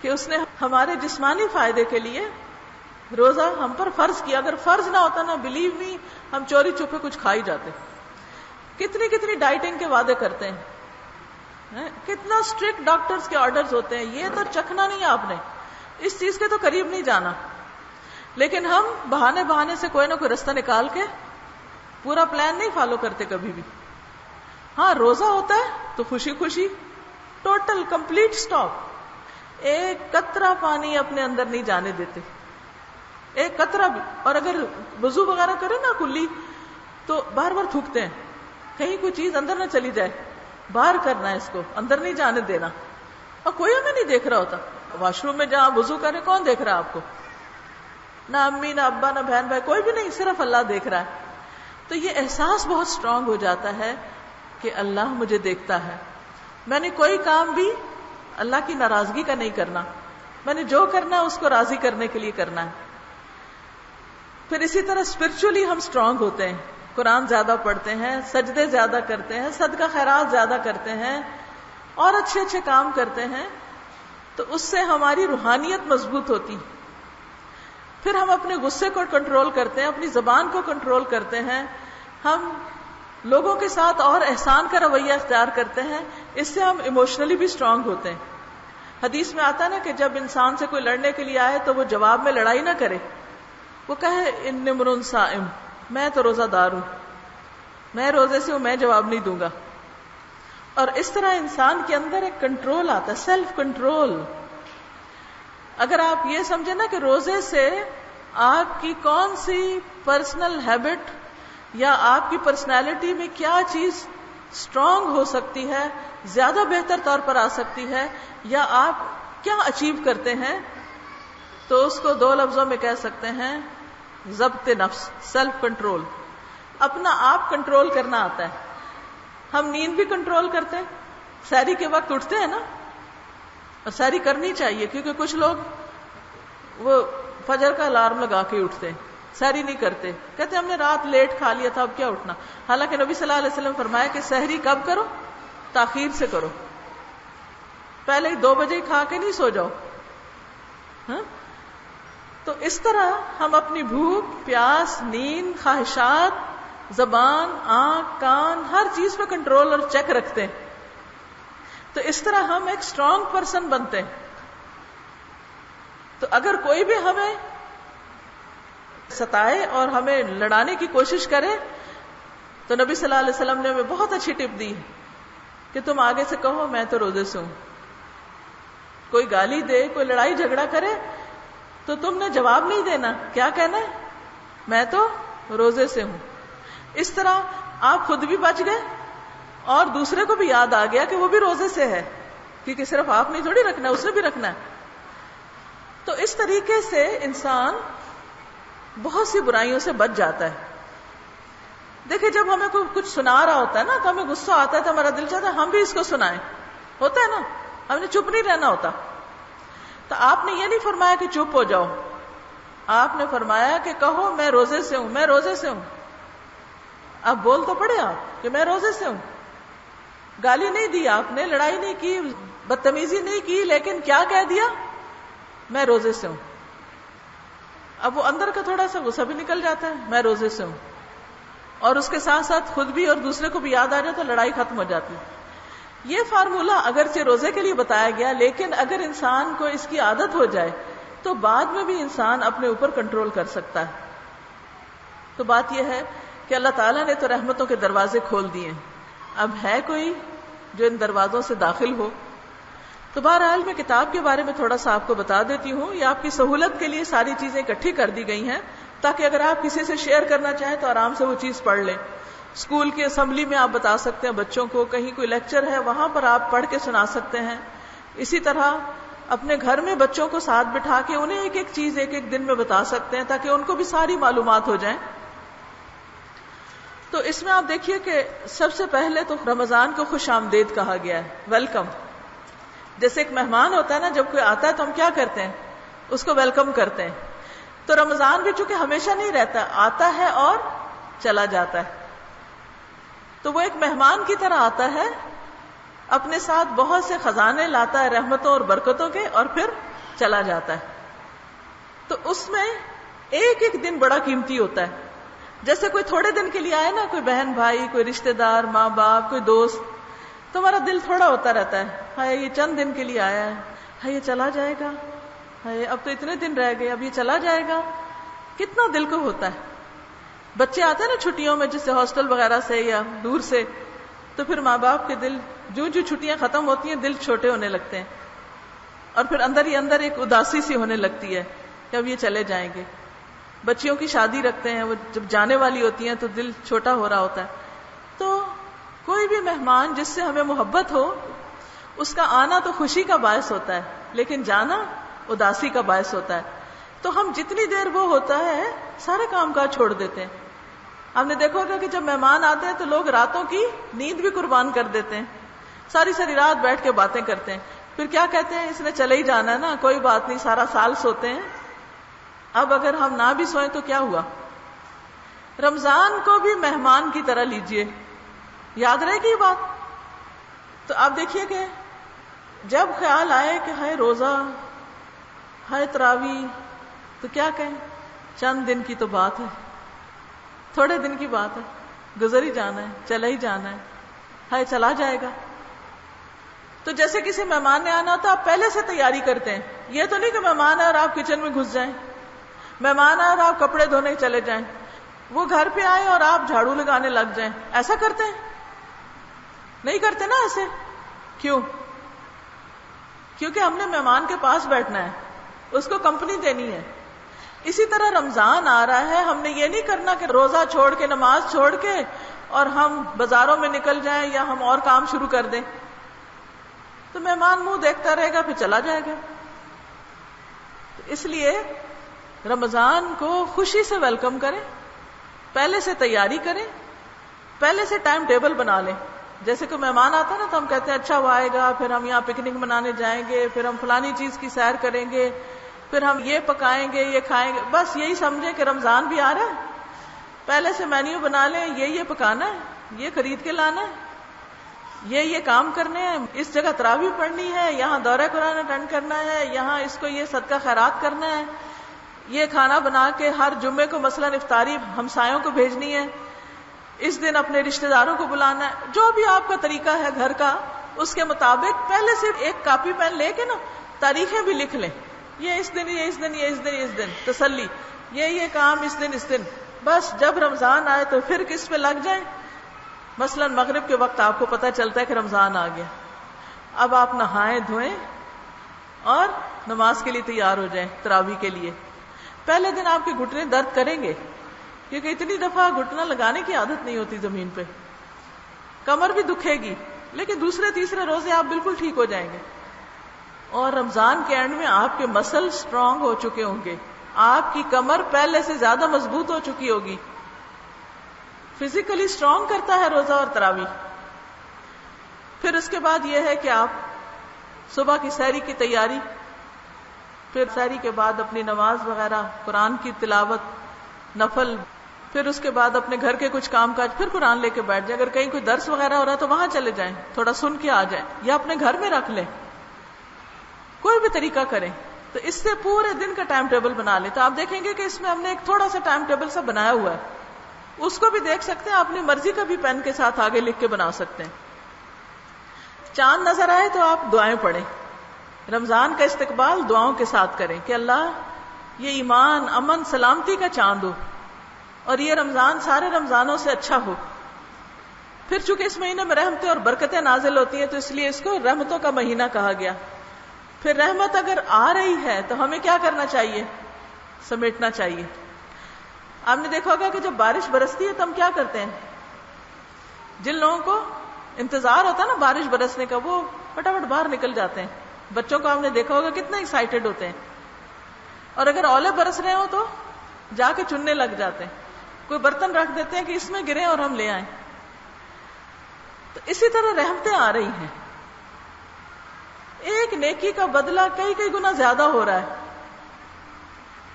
کہ اس نے ہمارے جسمانی فائدے کے لیے روزہ ہم پر فرض کیا. اگر فرض نہ ہوتا نا، بلیو می، ہم چوری چھپے کچھ کھا ہی جاتے. کتنی کتنی ڈائٹنگ کے وعدے کرتے ہیں، کتنا اسٹرکٹ ڈاکٹرز کے آرڈرز ہوتے ہیں، یہ تو چکھنا نہیں ہے آپ نے، اس چیز کے تو قریب نہیں جانا. لیکن ہم بہانے سے کوئی نہ کوئی رستہ نکال کے پورا پلان نہیں فالو کرتے کبھی بھی. ہاں روزہ ہوتا ہے تو خوشی خوشی ٹوٹل کمپلیٹ سٹاپ، ایک قطرہ پانی اپنے اندر نہیں جانے دیتے، ایک قطرہ بھی. اور اگر وضو وغیرہ کرے نا کلی تو بار بار تھوکتے ہیں کہیں کوئی چیز اندر نہ چلی جائے، باہر کرنا ہے اس کو، اندر نہیں جانے دینا. اور کوئی ہمیں نہیں دیکھ رہا ہوتا. واش روم میں جہاں وضو کرے کون دیکھ رہا ہے آپ کو؟ نہ امی، نہ ابا، نہ بہن بھائی، کوئی بھی نہیں، صرف اللہ دیکھ رہا ہے. تو یہ احساس بہت اسٹرانگ ہو جاتا ہے کہ اللہ مجھے دیکھتا ہے. میں نے کوئی کام بھی اللہ کی ناراضگی کا نہیں کرنا، میں نے جو کرنا ہے اس کو راضی کرنے کے لیے کرنا ہے. پھر اسی طرح اسپرچولی ہم اسٹرانگ ہوتے ہیں، قرآن زیادہ پڑھتے ہیں، سجدے زیادہ کرتے ہیں، صدقہ خیرات زیادہ کرتے ہیں، اور اچھے اچھے کام کرتے ہیں، تو اس سے ہماری روحانیت مضبوط ہوتی. پھر ہم اپنے غصے کو کنٹرول کرتے ہیں، اپنی زبان کو کنٹرول کرتے ہیں، ہم لوگوں کے ساتھ اور احسان کا رویہ اختیار کرتے ہیں. اس سے ہم ایموشنلی بھی اسٹرانگ ہوتے ہیں. حدیث میں آتا ہے نا کہ جب انسان سے کوئی لڑنے کے لیے آئے تو وہ جواب میں لڑائی نہ کرے، وہ کہے انی امرؤ صائم، میں تو روزہ دار ہوں، میں روزے سے ہوں، میں جواب نہیں دوں گا. اور اس طرح انسان کے اندر ایک کنٹرول آتا ہے، سیلف کنٹرول. اگر آپ یہ سمجھیں نا کہ روزے سے آپ کی کون سی پرسنل ہیبٹ یا آپ کی پرسنالٹی میں کیا چیز اسٹرانگ ہو سکتی ہے، زیادہ بہتر طور پر آ سکتی ہے، یا آپ کیا اچیو کرتے ہیں، تو اس کو 2 لفظوں میں کہہ سکتے ہیں ضبط نفس، سیلف کنٹرول. اپنا آپ کنٹرول کرنا آتا ہے. ہم نیند بھی کنٹرول کرتے ہیں، سحری کے وقت اٹھتے ہیں نا، اور سحری کرنی چاہیے، کیونکہ کچھ لوگ وہ فجر کا الارم لگا کے اٹھتے ہیں، سحری نہیں کرتے، کہتے ہم نے رات لیٹ کھا لیا تھا اب کیا اٹھنا. حالانکہ نبی صلی اللہ علیہ وسلم فرمایا کہ سحری کب کرو؟ تاخیر سے کرو، پہلے 2 بجے کھا کے نہیں سو جاؤ. ہاں، تو اس طرح ہم اپنی بھوک، پیاس، نیند، خواہشات، زبان، آنکھ، کان، ہر چیز پہ کنٹرول اور چیک رکھتے ہیں. تو اس طرح ہم ایک اسٹرانگ پرسن بنتے ہیں. تو اگر کوئی بھی ہمیں ستائے اور ہمیں لڑانے کی کوشش کرے تو نبی صلی اللہ علیہ وسلم نے ہمیں بہت اچھی ٹپ دی کہ تم آگے سے کہو میں تو روزے سے ہوں. کوئی گالی دے، کوئی لڑائی جھگڑا کرے تو تم نے جواب نہیں دینا، کیا کہنا ہے؟ میں تو روزے سے ہوں. اس طرح آپ خود بھی بچ گئے اور دوسرے کو بھی یاد آ گیا کہ وہ بھی روزے سے ہے، کیونکہ صرف آپ نے تھوڑی رکھنا ہے، اسے بھی رکھنا ہے. تو اس طریقے سے انسان بہت سی برائیوں سے بچ جاتا ہے. دیکھیں جب ہمیں کوئی کچھ سنا رہا ہوتا ہے نا تو ہمیں غصہ آتا ہے تو ہمارا دل چاہتا ہے ہم بھی اس کو سنائیں، ہوتا ہے نا، ہم نے چپ نہیں رہنا ہوتا. تو آپ نے یہ نہیں فرمایا کہ چپ ہو جاؤ، آپ نے فرمایا کہ کہو میں روزے سے ہوں، میں روزے سے ہوں. اب بول تو پڑے آپ کہ میں روزے سے ہوں. گالی نہیں دی آپ نے، لڑائی نہیں کی، بدتمیزی نہیں کی، لیکن کیا کہہ دیا؟ میں روزے سے ہوں. اب وہ اندر کا تھوڑا سا غصہ بھی نکل جاتا ہے، میں روزے سے ہوں، اور اس کے ساتھ ساتھ خود بھی اور دوسرے کو بھی یاد آ جائے تو لڑائی ختم ہو جاتی. یہ فارمولہ اگرچہ روزے کے لیے بتایا گیا، لیکن اگر انسان کو اس کی عادت ہو جائے تو بعد میں بھی انسان اپنے اوپر کنٹرول کر سکتا ہے. تو بات یہ ہے کہ اللہ تعالیٰ نے تو رحمتوں کے دروازے کھول دیے، اب ہے کوئی جو ان دروازوں سے داخل ہو؟ تو بہرحال میں کتاب کے بارے میں تھوڑا سا آپ کو بتا دیتی ہوں. یہ آپ کی سہولت کے لیے ساری چیزیں اکٹھی کر دی گئی ہیں تاکہ اگر آپ کسی سے شیئر کرنا چاہیں تو آرام سے وہ چیز پڑھ لیں. اسکول کی اسمبلی میں آپ بتا سکتے ہیں بچوں کو، کہیں کوئی لیکچر ہے وہاں پر آپ پڑھ کے سنا سکتے ہیں. اسی طرح اپنے گھر میں بچوں کو ساتھ بٹھا کے انہیں ایک ایک چیز ایک ایک دن میں بتا سکتے ہیں تاکہ ان کو بھی ساری معلومات ہو جائیں. تو اس میں آپ دیکھیے کہ سب سے پہلے تو رمضان کو خوش آمدید کہا گیا ہے، ویلکم. جیسے ایک مہمان ہوتا ہے نا، جب کوئی آتا ہے تو ہم کیا کرتے ہیں؟ اس کو ویلکم کرتے ہیں. تو رمضان بھی چونکہ ہمیشہ نہیں رہتا، آتا ہے اور چلا جاتا ہے، تو وہ ایک مہمان کی طرح آتا ہے، اپنے ساتھ بہت سے خزانے لاتا ہے رحمتوں اور برکتوں کے، اور پھر چلا جاتا ہے. تو اس میں ایک ایک دن بڑا قیمتی ہوتا ہے. جیسے کوئی تھوڑے دن کے لیے آئے نا، کوئی بہن بھائی، کوئی رشتہ دار، ماں باپ، کوئی دوست، تو ہمارا دل تھوڑا ہوتا رہتا ہے، ہائے یہ چند دن کے لیے آیا ہے، ہائے یہ چلا جائے گا، ہائے اب تو اتنے دن رہ گئے، اب یہ چلا جائے گا. کتنا دل کو ہوتا ہے. بچے آتے ہیں نا چھٹیوں میں، جیسے ہاسٹل وغیرہ سے یا دور سے، تو پھر ماں باپ کے دل جو چھٹیاں ختم ہوتی ہیں دل چھوٹے ہونے لگتے ہیں، اور پھر اندر ہی اندر ایک اداسی سی ہونے لگتی ہے کہ اب یہ چلے جائیں گے. بچیوں کی شادی رکھتے ہیں، وہ جب جانے والی ہوتی ہیں تو دل چھوٹا ہو رہا ہوتا ہے. تو کوئی بھی مہمان جس سے ہمیں محبت ہو، اس کا آنا تو خوشی کا باعث ہوتا ہے، لیکن جانا اداسی کا باعث ہوتا ہے. تو ہم جتنی دیر وہ ہوتا ہے سارے کام کاج چھوڑ دیتے ہیں. ہم نے دیکھا ہوگا کہ جب مہمان آتے ہیں تو لوگ راتوں کی نیند بھی قربان کر دیتے ہیں، ساری ساری رات بیٹھ کے باتیں کرتے ہیں. پھر کیا کہتے ہیں؟ اس نے چلے ہی جانا ہے نا، کوئی بات نہیں، سارا سال سوتے ہیں. اب اگر ہم نہ بھی سوئیں تو کیا ہوا؟ رمضان کو بھی مہمان کی طرح لیجئے، یاد رہے گی یہ بات. تو آپ دیکھیے کہ جب خیال آئے کہ ہائے روزہ، ہائے تراویح، تو کیا کہیں؟ چند دن کی تو بات ہے، تھوڑے دن کی بات ہے، گزر ہی جانا ہے، چلا ہی جانا ہے، ہائے چلا جائے گا. تو جیسے کسی مہمان نے آنا ہوتا آپ پہلے سے تیاری کرتے ہیں. یہ تو نہیں کہ مہمان ہے اور آپ کچن میں گھس جائیں، مہمان آئے اور آپ کپڑے دھونے چلے جائیں، وہ گھر پہ آئے اور آپ جھاڑو لگانے لگ جائیں. ایسا کرتے ہیں؟ نہیں کرتے نا ایسے. کیوں؟ کیونکہ ہم نے مہمان کے پاس بیٹھنا ہے، اس کو کمپنی دینی ہے. اسی طرح رمضان آ رہا ہے، ہم نے یہ نہیں کرنا کہ روزہ چھوڑ کے، نماز چھوڑ کے اور ہم بازاروں میں نکل جائیں یا ہم اور کام شروع کر دیں. تو مہمان منہ دیکھتا رہے گا، پھر چلا جائے گا. اس لیے رمضان کو خوشی سے ویلکم کریں، پہلے سے تیاری کریں، پہلے سے ٹائم ٹیبل بنا لیں. جیسے کوئی مہمان آتا ہے نا تو ہم کہتے ہیں اچھا وہ آئے گا، پھر ہم یہاں پکنک منانے جائیں گے، پھر ہم فلانی چیز کی سیر کریں گے، پھر ہم یہ پکائیں گے، یہ کھائیں گے. بس یہی سمجھیں کہ رمضان بھی آ رہا ہے، پہلے سے مینیو بنا لیں، یہ پکانا ہے، یہ خرید کے لانا ہے، یہ کام کرنے ہیں، اس جگہ تراویح پڑھنی ہے، یہاں دورہ قرآن اٹینڈ کرنا ہے، یہاں اس کو یہ صدقہ خیرات کرنا ہے، یہ کھانا بنا کے ہر جمعے کو مثلاً افطاری ہمسایوں کو بھیجنی ہے، اس دن اپنے رشتہ داروں کو بلانا ہے. جو بھی آپ کا طریقہ ہے گھر کا، اس کے مطابق پہلے سے ایک کاپی پین لے کے نا تاریخیں بھی لکھ لیں، یہ اس دن، یہ اس دن، یہ اس دن، یہ اس دن، تسلی، یہ کام اس دن، اس دن. بس جب رمضان آئے تو پھر کس پہ لگ جائیں. مثلا مغرب کے وقت آپ کو پتہ چلتا ہے کہ رمضان آ گیا، اب آپ نہائیں دھوئیں اور نماز کے لیے تیار ہو جائیں تراویح کے لیے. پہلے دن آپ کے گھٹنے درد کریں گے، کیونکہ اتنی دفعہ گھٹنا لگانے کی عادت نہیں ہوتی زمین پہ، کمر بھی دکھے گی، لیکن دوسرے تیسرے روزے آپ بالکل ٹھیک ہو جائیں گے. اور رمضان کے اینڈ میں آپ کے مسل سٹرونگ ہو چکے ہوں گے، آپ کی کمر پہلے سے زیادہ مضبوط ہو چکی ہوگی. فزیکلی سٹرونگ کرتا ہے روزہ اور تراویح. پھر اس کے بعد یہ ہے کہ آپ صبح کی سحری کی تیاری، پھر سحری کے بعد اپنی نماز وغیرہ، قرآن کی تلاوت، نفل، پھر اس کے بعد اپنے گھر کے کچھ کام کاج، پھر قرآن لے کے بیٹھ جائیں. اگر کہیں کوئی درس وغیرہ ہو رہا ہے تو وہاں چلے جائیں، تھوڑا سن کے آ جائیں، یا اپنے گھر میں رکھ لیں. کوئی بھی طریقہ کریں تو اس سے پورے دن کا ٹائم ٹیبل بنا لیں. تو آپ دیکھیں گے کہ اس میں ہم نے ایک تھوڑا سا ٹائم ٹیبل سا بنایا ہوا ہے، اس کو بھی دیکھ سکتے ہیں، اپنی مرضی کا بھی پین کے ساتھ آگے لکھ کے بنا سکتے ہیں. چاند نظر آئے تو آپ دعائیں پڑھیں. رمضان کا استقبال دعاؤں کے ساتھ کریں کہ اللہ یہ ایمان، امن، سلامتی کا چاند ہو اور یہ رمضان سارے رمضانوں سے اچھا ہو. پھر چونکہ اس مہینے میں رحمتیں اور برکتیں نازل ہوتی ہیں تو اس لیے اس کو رحمتوں کا مہینہ کہا گیا. پھر رحمت اگر آ رہی ہے تو ہمیں کیا کرنا چاہیے؟ سمیٹنا چاہیے. آپ نے دیکھا ہوگا کہ جب بارش برستی ہے تو ہم کیا کرتے ہیں؟ جن لوگوں کو انتظار ہوتا ہے نا بارش برسنے کا، وہ فٹافٹ باہر نکل جاتے ہیں. بچوں کو آپ نے دیکھا ہوگا کتنا ایکسائٹیڈ ہوتے ہیں، اور اگر اولے برس رہے ہوں تو جا کے چننے لگ جاتے ہیں. کوئی برتن رکھ دیتے ہیں کہ اس میں گریں اور ہم لے آئیں. تو اسی طرح رحمتیں آ رہی ہیں. ایک نیکی کا بدلہ کئی کئی گنا زیادہ ہو رہا ہے.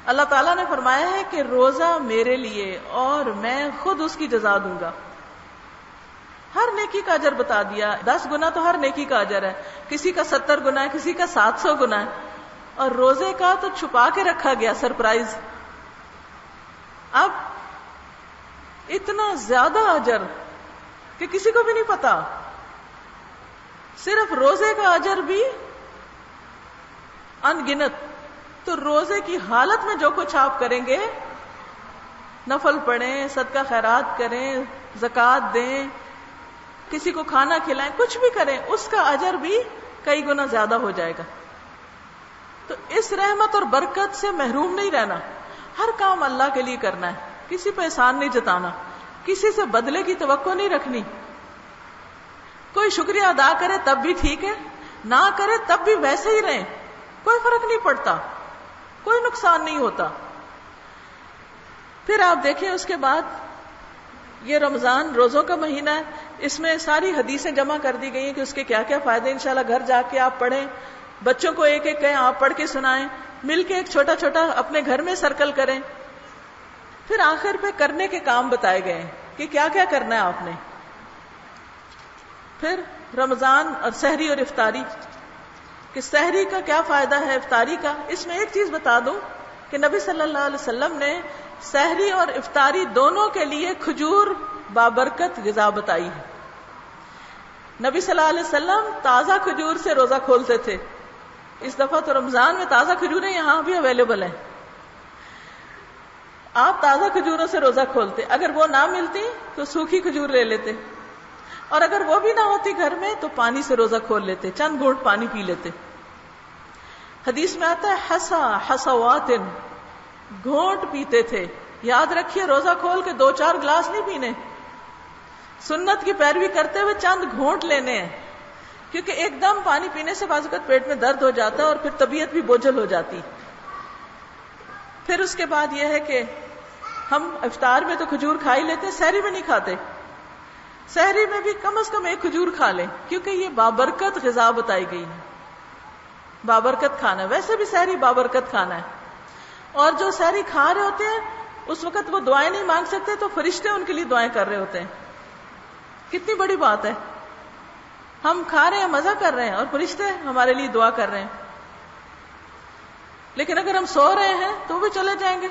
اللہ تعالیٰ نے فرمایا ہے کہ روزہ میرے لیے اور میں خود اس کی جزا دوں گا. ہر نیکی کا اجر بتا دیا. 10 گنا تو ہر نیکی کا اجر ہے, کسی کا 70 گنا ہے, کسی کا 700 گنا ہے. اور روزے کا تو چھپا کے رکھا گیا, سرپرائز. اب اتنا زیادہ اجر کہ کسی کو بھی نہیں پتا. صرف روزے کا اجر بھی ان گنت. تو روزے کی حالت میں جو کچھ آپ کریں گے, نفل پڑھیں, صدقہ خیرات کریں, زکوٰۃ دیں, کسی کو کھانا کھلائیں, کچھ بھی کریں, اس کا اجر بھی کئی گنا زیادہ ہو جائے گا. تو اس رحمت اور برکت سے محروم نہیں رہنا. ہر کام اللہ کے لیے کرنا ہے, کسی پہ احسان نہیں جتانا, کسی سے بدلے کی توقع نہیں رکھنی. کوئی شکریہ ادا کرے تب بھی ٹھیک ہے, نہ کرے تب بھی ویسے ہی رہیں, کوئی فرق نہیں پڑتا, کوئی نقصان نہیں ہوتا. پھر آپ دیکھیں اس کے بعد یہ رمضان روزوں کا مہینہ ہے, اس میں ساری حدیثیں جمع کر دی گئی ہیں کہ اس کے کیا کیا فائدے. انشاءاللہ گھر جا کے آپ پڑھیں, بچوں کو ایک ایک کہیں, آپ پڑھ کے سنائیں, مل کے ایک چھوٹا چھوٹا اپنے گھر میں سرکل کریں. پھر آخر پہ کرنے کے کام بتائے گئے کہ کیا کیا کرنا ہے آپ نے. پھر رمضان اور سحری اور افطاری, کہ سحری کا کیا فائدہ ہے, افطاری کا. اس میں ایک چیز بتا دوں کہ نبی صلی اللہ علیہ وسلم نے سحری اور افطاری دونوں کے لیے کھجور بابرکت غذا بتائی ہے. نبی صلی اللہ علیہ وسلم تازہ کھجور سے روزہ کھولتے تھے. اس دفعہ تو رمضان میں تازہ کھجوریں یہاں بھی اویلیبل ہیں, آپ تازہ کھجوروں سے روزہ کھولتے. اگر وہ نہ ملتی تو سوکھی کھجور لے لیتے, اور اگر وہ بھی نہ ہوتی گھر میں تو پانی سے روزہ کھول لیتے, چند گھونٹ پانی پی لیتے. حدیث میں آتا ہے حسا حسوات, گھونٹ پیتے تھے. یاد رکھیے روزہ کھول کے 2-4 گلاس نہیں پینے, سنت کی پیروی کرتے ہوئے چند گھونٹ لینے ہیں, کیونکہ ایک دم پانی پینے سے بعض اوقات پیٹ میں درد ہو جاتا ہے اور پھر طبیعت بھی بوجھل ہو جاتی. پھر اس کے بعد یہ ہے کہ ہم افطار میں تو کھجور کھا ہی لیتے, سحری میں نہیں کھاتے. سحری میں بھی کم از کم ایک کھجور کھا لیں, کیونکہ یہ بابرکت غذا بتائی گئی ہے, بابرکت کھانا ہے. ویسے بھی سحری بابرکت کھانا ہے. اور جو سحری کھا رہے ہوتے ہیں اس وقت وہ دعائیں نہیں مانگ سکتے, تو فرشتے ان کے لیے دعائیں کر رہے ہوتے ہیں. کتنی بڑی بات ہے, ہم کھا رہے ہیں, مزہ کر رہے ہیں, اور فرشتے ہمارے لیے دعا کر رہے ہیں. لیکن اگر ہم سو رہے ہیں تو وہ بھی چلے جائیں گے,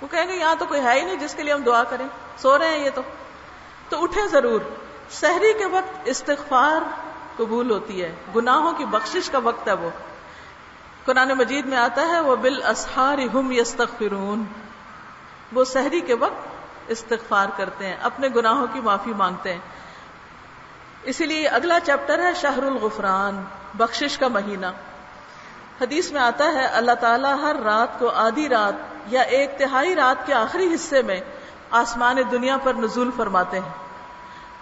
وہ کہیں گے یہاں تو کوئی ہے ہی نہیں جس کے لیے ہم دعا کریں, سو رہے ہیں یہ تو اٹھیں ضرور. سحری کے وقت استغفار قبول ہوتی ہے, گناہوں کی بخشش کا وقت ہے. وہ قرآن مجید میں آتا ہے وَبِالْأَسْحَارِ هُمْ يَسْتَغْفِرُونَ, وہ سحری کے وقت استغفار کرتے ہیں, اپنے گناہوں کی معافی مانگتے ہیں. اسی لیے اگلا چیپٹر ہے شہر الغفران, بخشش کا مہینہ. حدیث میں آتا ہے اللہ تعالیٰ ہر رات کو آدھی رات یا 1/3 رات کے آخری حصے میں آسمان دنیا پر نزول فرماتے ہیں.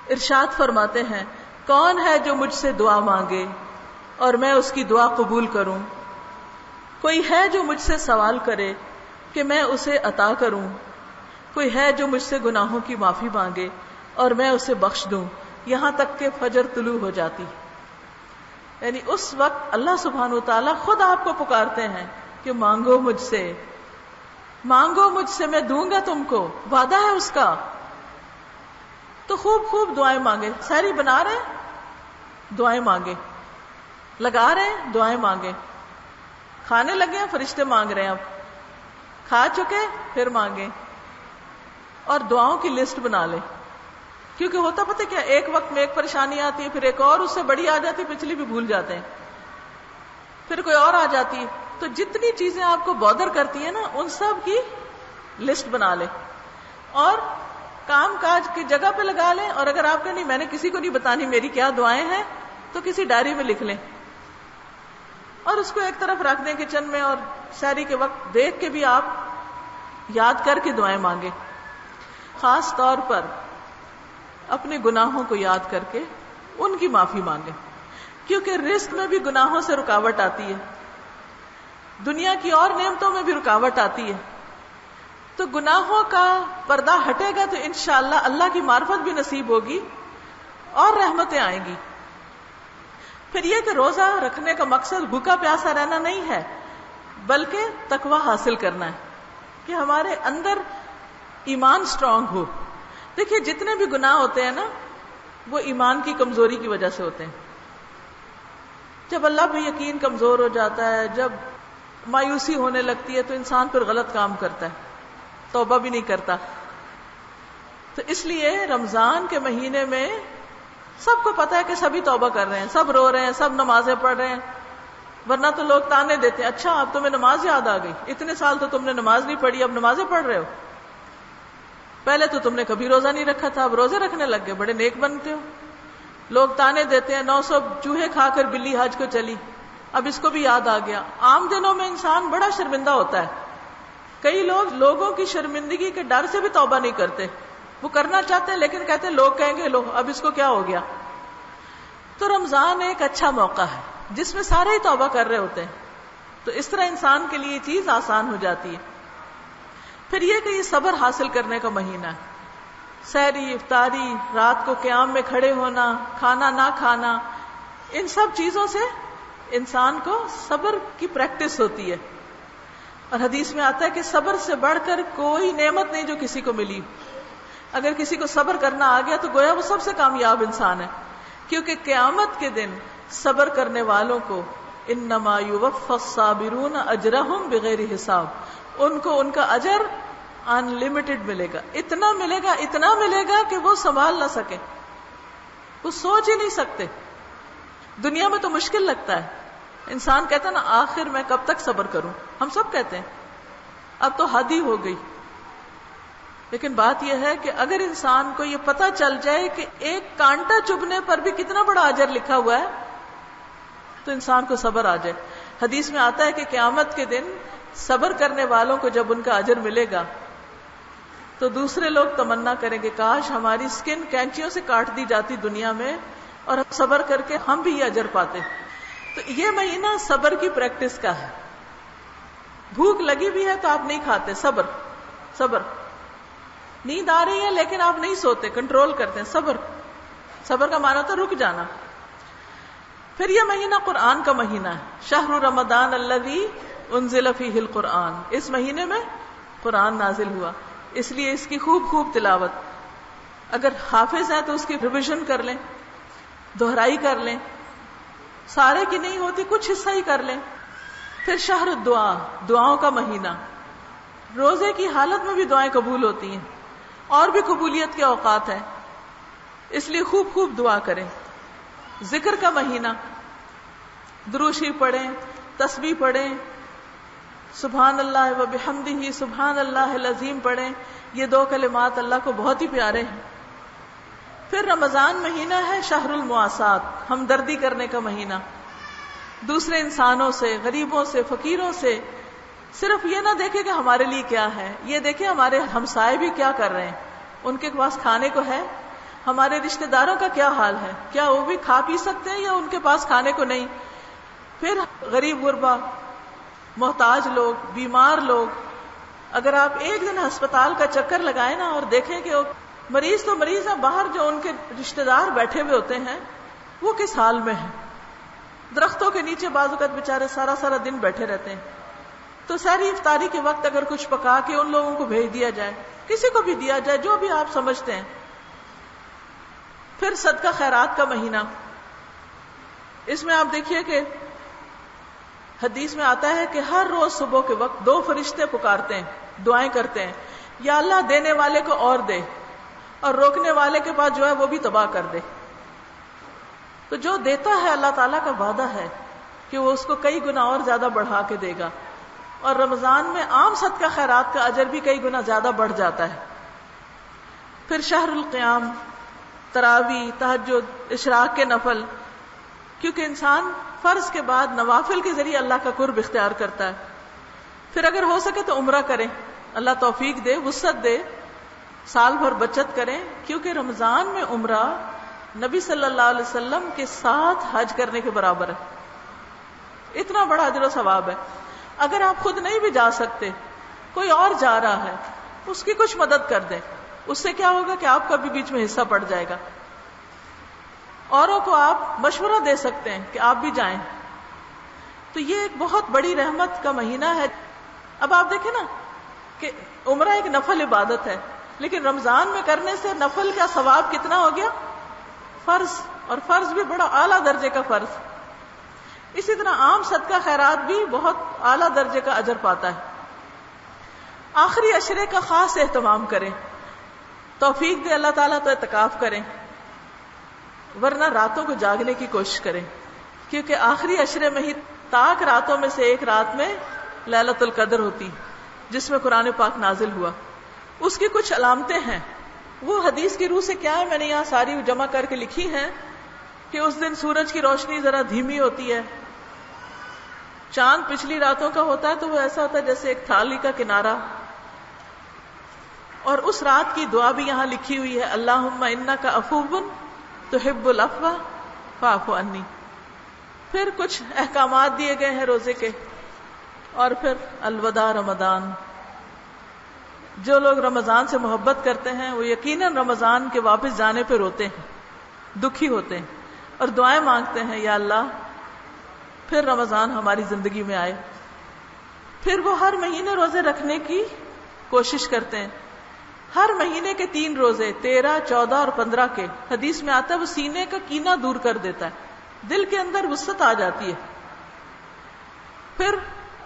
ارشاد فرماتے ہیں کون ہے جو مجھ سے دعا مانگے اور میں اس کی دعا قبول کروں, کوئی ہے جو مجھ سے سوال کرے کہ میں اسے عطا کروں, کوئی ہے جو مجھ سے گناہوں کی معافی مانگے اور میں اسے بخش دوں, یہاں تک کہ فجر طلوع ہو جاتی. یعنی اس وقت اللہ سبحانہ و تعالیٰ خود آپ کو پکارتے ہیں کہ مانگو مجھ سے, مانگو مجھ سے, میں دوں گا تم کو, وعدہ ہے اس کا. تو خوب خوب دعائیں مانگے. سحری بنا رہے ہیں دعائیں مانگے, لگا رہے ہیں دعائیں مانگے, کھانے لگے ہیں فرشتے مانگ رہے ہیں, اب کھا چکے پھر مانگے, اور دعاؤں کی لسٹ بنا لیں. کیونکہ ہوتا پتہ کیا, ایک وقت میں ایک پریشانی آتی ہے, پھر ایک اور اس سے بڑی آ جاتی ہے, پچھلی بھی بھول جاتے ہیں, پھر کوئی اور آ جاتی ہے. تو جتنی چیزیں آپ کو بودر کرتی ہیں نا, ان سب کی لسٹ بنا لیں اور کام کاج کی جگہ پہ لگا لیں. اور اگر آپ کہ نہیں میں نے کسی کو نہیں بتانی میری کیا دعائیں ہیں, تو کسی ڈائری میں لکھ لیں اور اس کو ایک طرف رکھ دیں کچن میں, اور سحری کے وقت دیکھ کے بھی آپ یاد کر کے دعائیں مانگیں. خاص طور پر اپنے گناہوں کو یاد کر کے ان کی معافی مانگیں, کیونکہ رزق میں بھی گناہوں سے رکاوٹ آتی ہے, دنیا کی اور نعمتوں میں بھی رکاوٹ آتی ہے. تو گناہوں کا پردہ ہٹے گا تو انشاءاللہ اللہ کی معرفت بھی نصیب ہوگی اور رحمتیں آئیں گی. پھر یہ کہ روزہ رکھنے کا مقصد بھوکا پیاسا رہنا نہیں ہے، بلکہ تقوی حاصل کرنا ہے کہ ہمارے اندر ایمان سٹرونگ ہو. دیکھیے جتنے بھی گناہ ہوتے ہیں نا وہ ایمان کی کمزوری کی وجہ سے ہوتے ہیں. جب اللہ پہ یقین کمزور ہو جاتا ہے، جب مایوسی ہونے لگتی ہے تو انسان پھر غلط کام کرتا ہے، توبہ بھی نہیں کرتا. تو اس لیے رمضان کے مہینے میں سب کو پتا ہے کہ سبھی توبہ کر رہے ہیں، سب رو رہے ہیں، سب نمازیں پڑھ رہے ہیں. ورنہ تو لوگ تانے دیتے ہیں، اچھا اب تمہیں نماز یاد آ گئی، اتنے سال تو تم نے نماز نہیں پڑھی، اب نمازیں پڑھ رہے ہو، پہلے تو تم نے کبھی روزہ نہیں رکھا تھا، اب روزے رکھنے لگ گئے، بڑے نیک بنتے ہو. لوگ تانے دیتے ہیں 900 چوہے کھا کر بلی حج کو چلی، اب اس کو بھی یاد آ گیا. عام دنوں میں انسان بڑا شرمندہ ہوتا ہے. کئی لوگ لوگوں کی شرمندگی کے ڈر سے بھی توبہ نہیں کرتے، وہ کرنا چاہتے ہیں لیکن کہتے ہیں لوگ کہیں گے لو اب اس کو کیا ہو گیا. تو رمضان ایک اچھا موقع ہے جس میں سارے ہی توبہ کر رہے ہوتے ہیں، تو اس طرح انسان کے لیے یہ چیز آسان ہو جاتی ہے. پھر یہ کہ یہ صبر حاصل کرنے کا مہینہ ہے. سحری، افطاری، رات کو قیام میں کھڑے ہونا، کھانا نہ کھانا، ان سب چیزوں سے انسان کو صبر کی پریکٹس ہوتی ہے. اور حدیث میں آتا ہے کہ صبر سے بڑھ کر کوئی نعمت نہیں جو کسی کو ملی. اگر کسی کو صبر کرنا آ گیا تو گویا وہ سب سے کامیاب انسان ہے، کیونکہ قیامت کے دن صبر کرنے والوں کو انما یوفی الصابرون اجرہم بغیر حساب، ان کو ان کا اجر ان لمیٹڈ ملے گا. اتنا ملے گا کہ وہ سنبھال نہ سکے، وہ سوچ ہی نہیں سکتے. دنیا میں تو مشکل لگتا ہے، انسان کہتا ہے نا آخر میں کب تک صبر کروں، ہم سب کہتے ہیں اب تو حد ہی ہو گئی. لیکن بات یہ ہے کہ اگر انسان کو یہ پتہ چل جائے کہ ایک کانٹا چبھنے پر بھی کتنا بڑا اجر لکھا ہوا ہے تو انسان کو صبر آ جائے. حدیث میں آتا ہے کہ قیامت کے دن صبر کرنے والوں کو جب ان کا اجر ملے گا تو دوسرے لوگ تمنا کریں گے کاش ہماری سکن کینچیوں سے کاٹ دی جاتی دنیا میں اور ہم صبر کر کے ہم بھی یہ اجر پاتے. تو یہ مہینہ صبر کی پریکٹس کا ہے. بھوک لگی ہوئی ہے تو آپ نہیں کھاتے، صبر. نیند آ رہی ہے لیکن آپ نہیں سوتے، کنٹرول کرتے ہیں، صبر کا معنی تو رک جانا. پھر یہ مہینہ قرآن کا مہینہ ہے. شہر رمضان الذی انزل فیہ القرآن، اس مہینے میں قرآن نازل ہوا، اس لیے اس کی خوب تلاوت. اگر حافظ ہیں تو اس کی ریویژن کر لیں، دہرائی کر لیں، سارے کی نہیں ہوتی کچھ حصہ ہی کر لیں. پھر شہر الدعا، دعاؤں کا مہینہ، روزے کی حالت میں بھی دعائیں قبول ہوتی ہیں اور بھی قبولیت کے اوقات ہیں، اس لیے خوب دعا کریں. ذکر کا مہینہ، درود شریف پڑھیں، تسبیح پڑھیں، سبحان اللہ و بحمدہ سبحان اللہ العظیم پڑھیں. یہ 2 کلمات اللہ کو بہت ہی پیارے ہیں. پھر رمضان مہینہ ہے شہر المواسات، ہمدردی کرنے کا مہینہ. دوسرے انسانوں سے، غریبوں سے، فقیروں سے صرف یہ نہ دیکھیں کہ ہمارے لیے کیا ہے، یہ دیکھیں ہمارے ہمسائے بھی کیا کر رہے ہیں، ان کے پاس کھانے کو ہے، ہمارے رشتہ داروں کا کیا حال ہے، کیا وہ بھی کھا پی سکتے ہیں یا ان کے پاس کھانے کو نہیں. پھر غریب غربا، محتاج لوگ، بیمار لوگ. اگر آپ ایک دن ہسپتال کا چکر لگائیں نا اور دیکھیں کہ مریض تو مریض ہے، باہر جو ان کے رشتہ دار بیٹھے ہوئے ہوتے ہیں وہ کس حال میں ہیں. درختوں کے نیچے بعض اوقات بیچارے سارا دن بیٹھے رہتے ہیں. تو سحری افطاری کے وقت اگر کچھ پکا کے ان لوگوں کو بھیج دیا جائے، کسی کو بھی دیا جائے، جو بھی آپ سمجھتے ہیں. پھر صدقہ خیرات کا مہینہ، اس میں آپ دیکھیے کہ حدیث میں آتا ہے کہ ہر روز صبح کے وقت 2 فرشتے پکارتے ہیں، دعائیں کرتے ہیں، یا اللہ دینے والے کو اور دے اور روکنے والے کے پاس جو ہے وہ بھی تباہ کر دے. تو جو دیتا ہے اللہ تعالیٰ کا وعدہ ہے کہ وہ اس کو کئی گنا اور زیادہ بڑھا کے دے گا. اور رمضان میں عام صدقہ خیرات کا اجر بھی کئی گنا زیادہ بڑھ جاتا ہے. پھر شہر القیام، تراویح، تہجد، اشراق کے نفل، کیونکہ انسان فرض کے بعد نوافل کے ذریعے اللہ کا قرب اختیار کرتا ہے. پھر اگر ہو سکے تو عمرہ کریں، اللہ توفیق دے، وسعت دے، سال بھر بچت کریں، کیونکہ رمضان میں عمرہ نبی صلی اللہ علیہ وسلم کے ساتھ حج کرنے کے برابر ہے. اتنا بڑا اجر و ثواب ہے. اگر آپ خود نہیں بھی جا سکتے، کوئی اور جا رہا ہے، اس کی کچھ مدد کر دیں، اس سے کیا ہوگا کہ آپ کا بھی بیچ میں حصہ پڑ جائے گا. اوروں کو آپ مشورہ دے سکتے ہیں کہ آپ بھی جائیں. تو یہ ایک بہت بڑی رحمت کا مہینہ ہے. اب آپ دیکھیں نا کہ عمرہ ایک نفل عبادت ہے، لیکن رمضان میں کرنے سے نفل کا ثواب کتنا ہو گیا؟ فرض، اور فرض بھی بڑا اعلیٰ درجے کا فرض. اسی طرح عام صدقہ خیرات بھی بہت اعلیٰ درجے کا اجر پاتا ہے. آخری عشرے کا خاص اہتمام کریں، توفیق دے اللہ تعالیٰ تو اعتکاف کریں، ورنہ راتوں کو جاگنے کی کوشش کریں، کیونکہ آخری عشرے میں ہی تاک راتوں میں سے ایک رات میں لیلۃ القدر ہوتی جس میں قرآن پاک نازل ہوا. اس کی کچھ علامتیں ہیں، وہ حدیث کی روح سے کیا ہے میں نے یہاں ساری جمع کر کے لکھی ہیں کہ اس دن سورج کی روشنی ذرا دھیمی ہوتی ہے، چاند پچھلی راتوں کا ہوتا ہے تو وہ ایسا ہوتا ہے جیسے ایک تھالی کا کنارہ. اور اس رات کی دعا بھی یہاں لکھی ہوئی ہے، اللہم انک عفو تحب العفو فاعف عنی. پھر کچھ احکامات دیے گئے ہیں روزے کے، اور پھر الوداع رمضان. جو لوگ رمضان سے محبت کرتے ہیں وہ یقیناً رمضان کے واپس جانے پہ روتے ہیں، دکھی ہوتے ہیں، اور دعائیں مانگتے ہیں یا اللہ پھر رمضان ہماری زندگی میں آئے. پھر وہ ہر مہینے روزے رکھنے کی کوشش کرتے ہیں. ہر مہینے کے 3 روزے 13، 14 اور 15 کے حدیث میں آتا ہے وہ سینے کا کینہ دور کر دیتا ہے، دل کے اندر وسعت آ جاتی ہے. پھر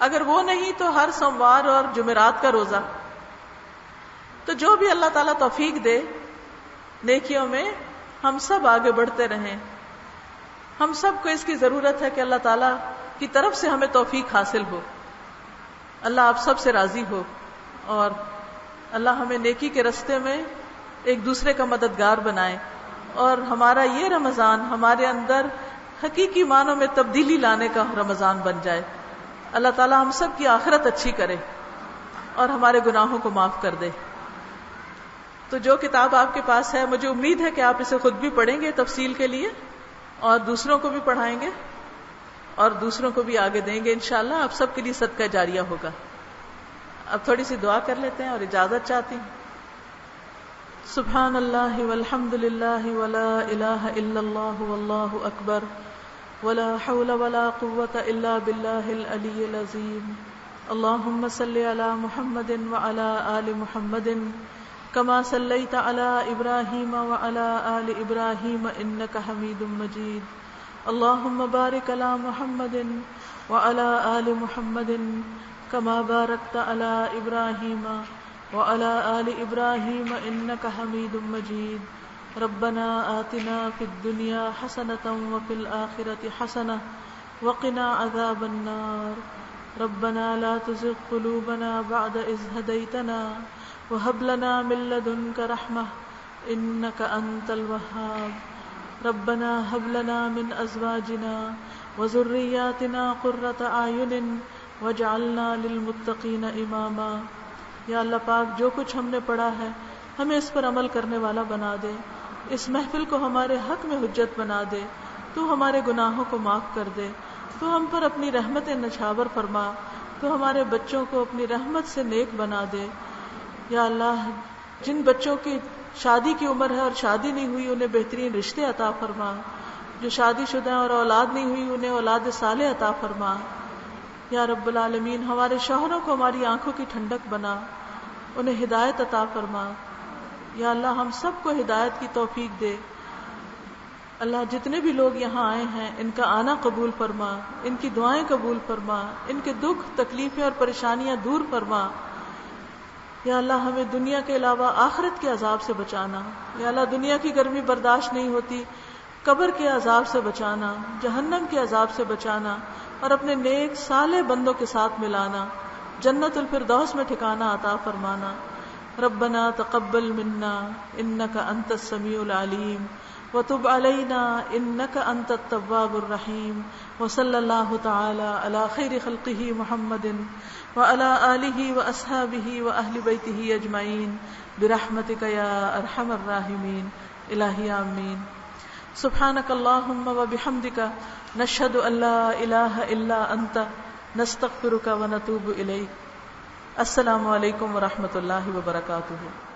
اگر وہ نہیں تو ہر سوموار اور جمعرات کا روزہ. تو جو بھی اللہ تعالیٰ توفیق دے نیکیوں میں ہم سب آگے بڑھتے رہیں. ہم سب کو اس کی ضرورت ہے کہ اللہ تعالیٰ کی طرف سے ہمیں توفیق حاصل ہو. اللہ آپ سب سے راضی ہو، اور اللہ ہمیں نیکی کے رستے میں ایک دوسرے کا مددگار بنائے، اور ہمارا یہ رمضان ہمارے اندر حقیقی معنوں میں تبدیلی لانے کا رمضان بن جائے. اللہ تعالیٰ ہم سب کی آخرت اچھی کرے اور ہمارے گناہوں کو معاف کر دے. تو جو کتاب آپ کے پاس ہے مجھے امید ہے کہ آپ اسے خود بھی پڑھیں گے تفصیل کے لیے، اور دوسروں کو بھی پڑھائیں گے اور دوسروں کو بھی آگے دیں گے. انشاءاللہ آپ سب کے لیے صدقہ جاریہ ہوگا. اب تھوڑی سی دعا کر لیتے ہیں اور اجازت چاہتی ہوں. سبحان اللہ والحمد للہ ولا الہ الا اللہ واللہ اکبر ولا حول ولا قوة الا باللہ العلی العظیم. اللہم صلی علی محمد وعلی آل محمد كما صليت على إبراهيم وعلى آل إبراهيم إنك حميد مجيد. اللهم بارك على محمد وعلى آل محمد كما باركت على إبراهيم وعلى آل إبراهيم إنك حميد مجيد. ربنا آتنا في الدنيا حسنة وفي الآخرة حسنة وقنا عذاب النار. ربنا لا تزغ قلوبنا بعد إذ هديتنا وهب لنا من لدنك رحمة إنك أنت الوهاب. ربنا هب لنا من أزواجنا وذرياتنا قرة أعين واجعلنا للمتقين إماما. یا اللہ پاک جو کچھ ہم نے پڑھا ہے ہمیں اس پر عمل کرنے والا بنا دے. اس محفل کو ہمارے حق میں حجت بنا دے. تو ہمارے گناہوں کو معاف کر دے. تو ہم پر اپنی رحمت نچھاور فرما. تو ہمارے بچوں کو اپنی رحمت سے نیک بنا دے. یا اللہ جن بچوں کی شادی کی عمر ہے اور شادی نہیں ہوئی انہیں بہترین رشتے عطا فرما. جو شادی شدہ ہیں اور اولاد نہیں ہوئی انہیں اولاد صالح عطا فرما. یا رب العالمین ہمارے شوہروں کو ہماری آنکھوں کی ٹھنڈک بنا، انہیں ہدایت عطا فرما. یا اللہ ہم سب کو ہدایت کی توفیق دے. اللہ جتنے بھی لوگ یہاں آئے ہیں ان کا آنا قبول فرما، ان کی دعائیں قبول فرما، ان کے دکھ تکلیفیں اور پریشانیاں دور فرما. یا اللہ ہمیں دنیا کے علاوہ آخرت کے عذاب سے بچانا. یا اللہ دنیا کی گرمی برداشت نہیں ہوتی، قبر کے عذاب سے بچانا، جہنم کے عذاب سے بچانا، اور اپنے نیک صالح بندوں کے ساتھ ملانا. جنت الفردوس میں ٹھکانہ عطا فرمانا. ربنا تقبل منا انک انت السمیع العلیم وتب علینا انک انت التواب الرحیم. وصلی اللہ تعالی علی خیر خلقہ محمد وعلی آلہ واصحابہ واہل بیتہ اجمعین برحمتک یا ارحم الراحمین. الہی آمین. سبحانک اللہم وبحمدک نشہد ان لا الہ الا انت نستغفرک ونتوب الیک. السلام علیکم ورحمۃ اللہ وبرکاتہ.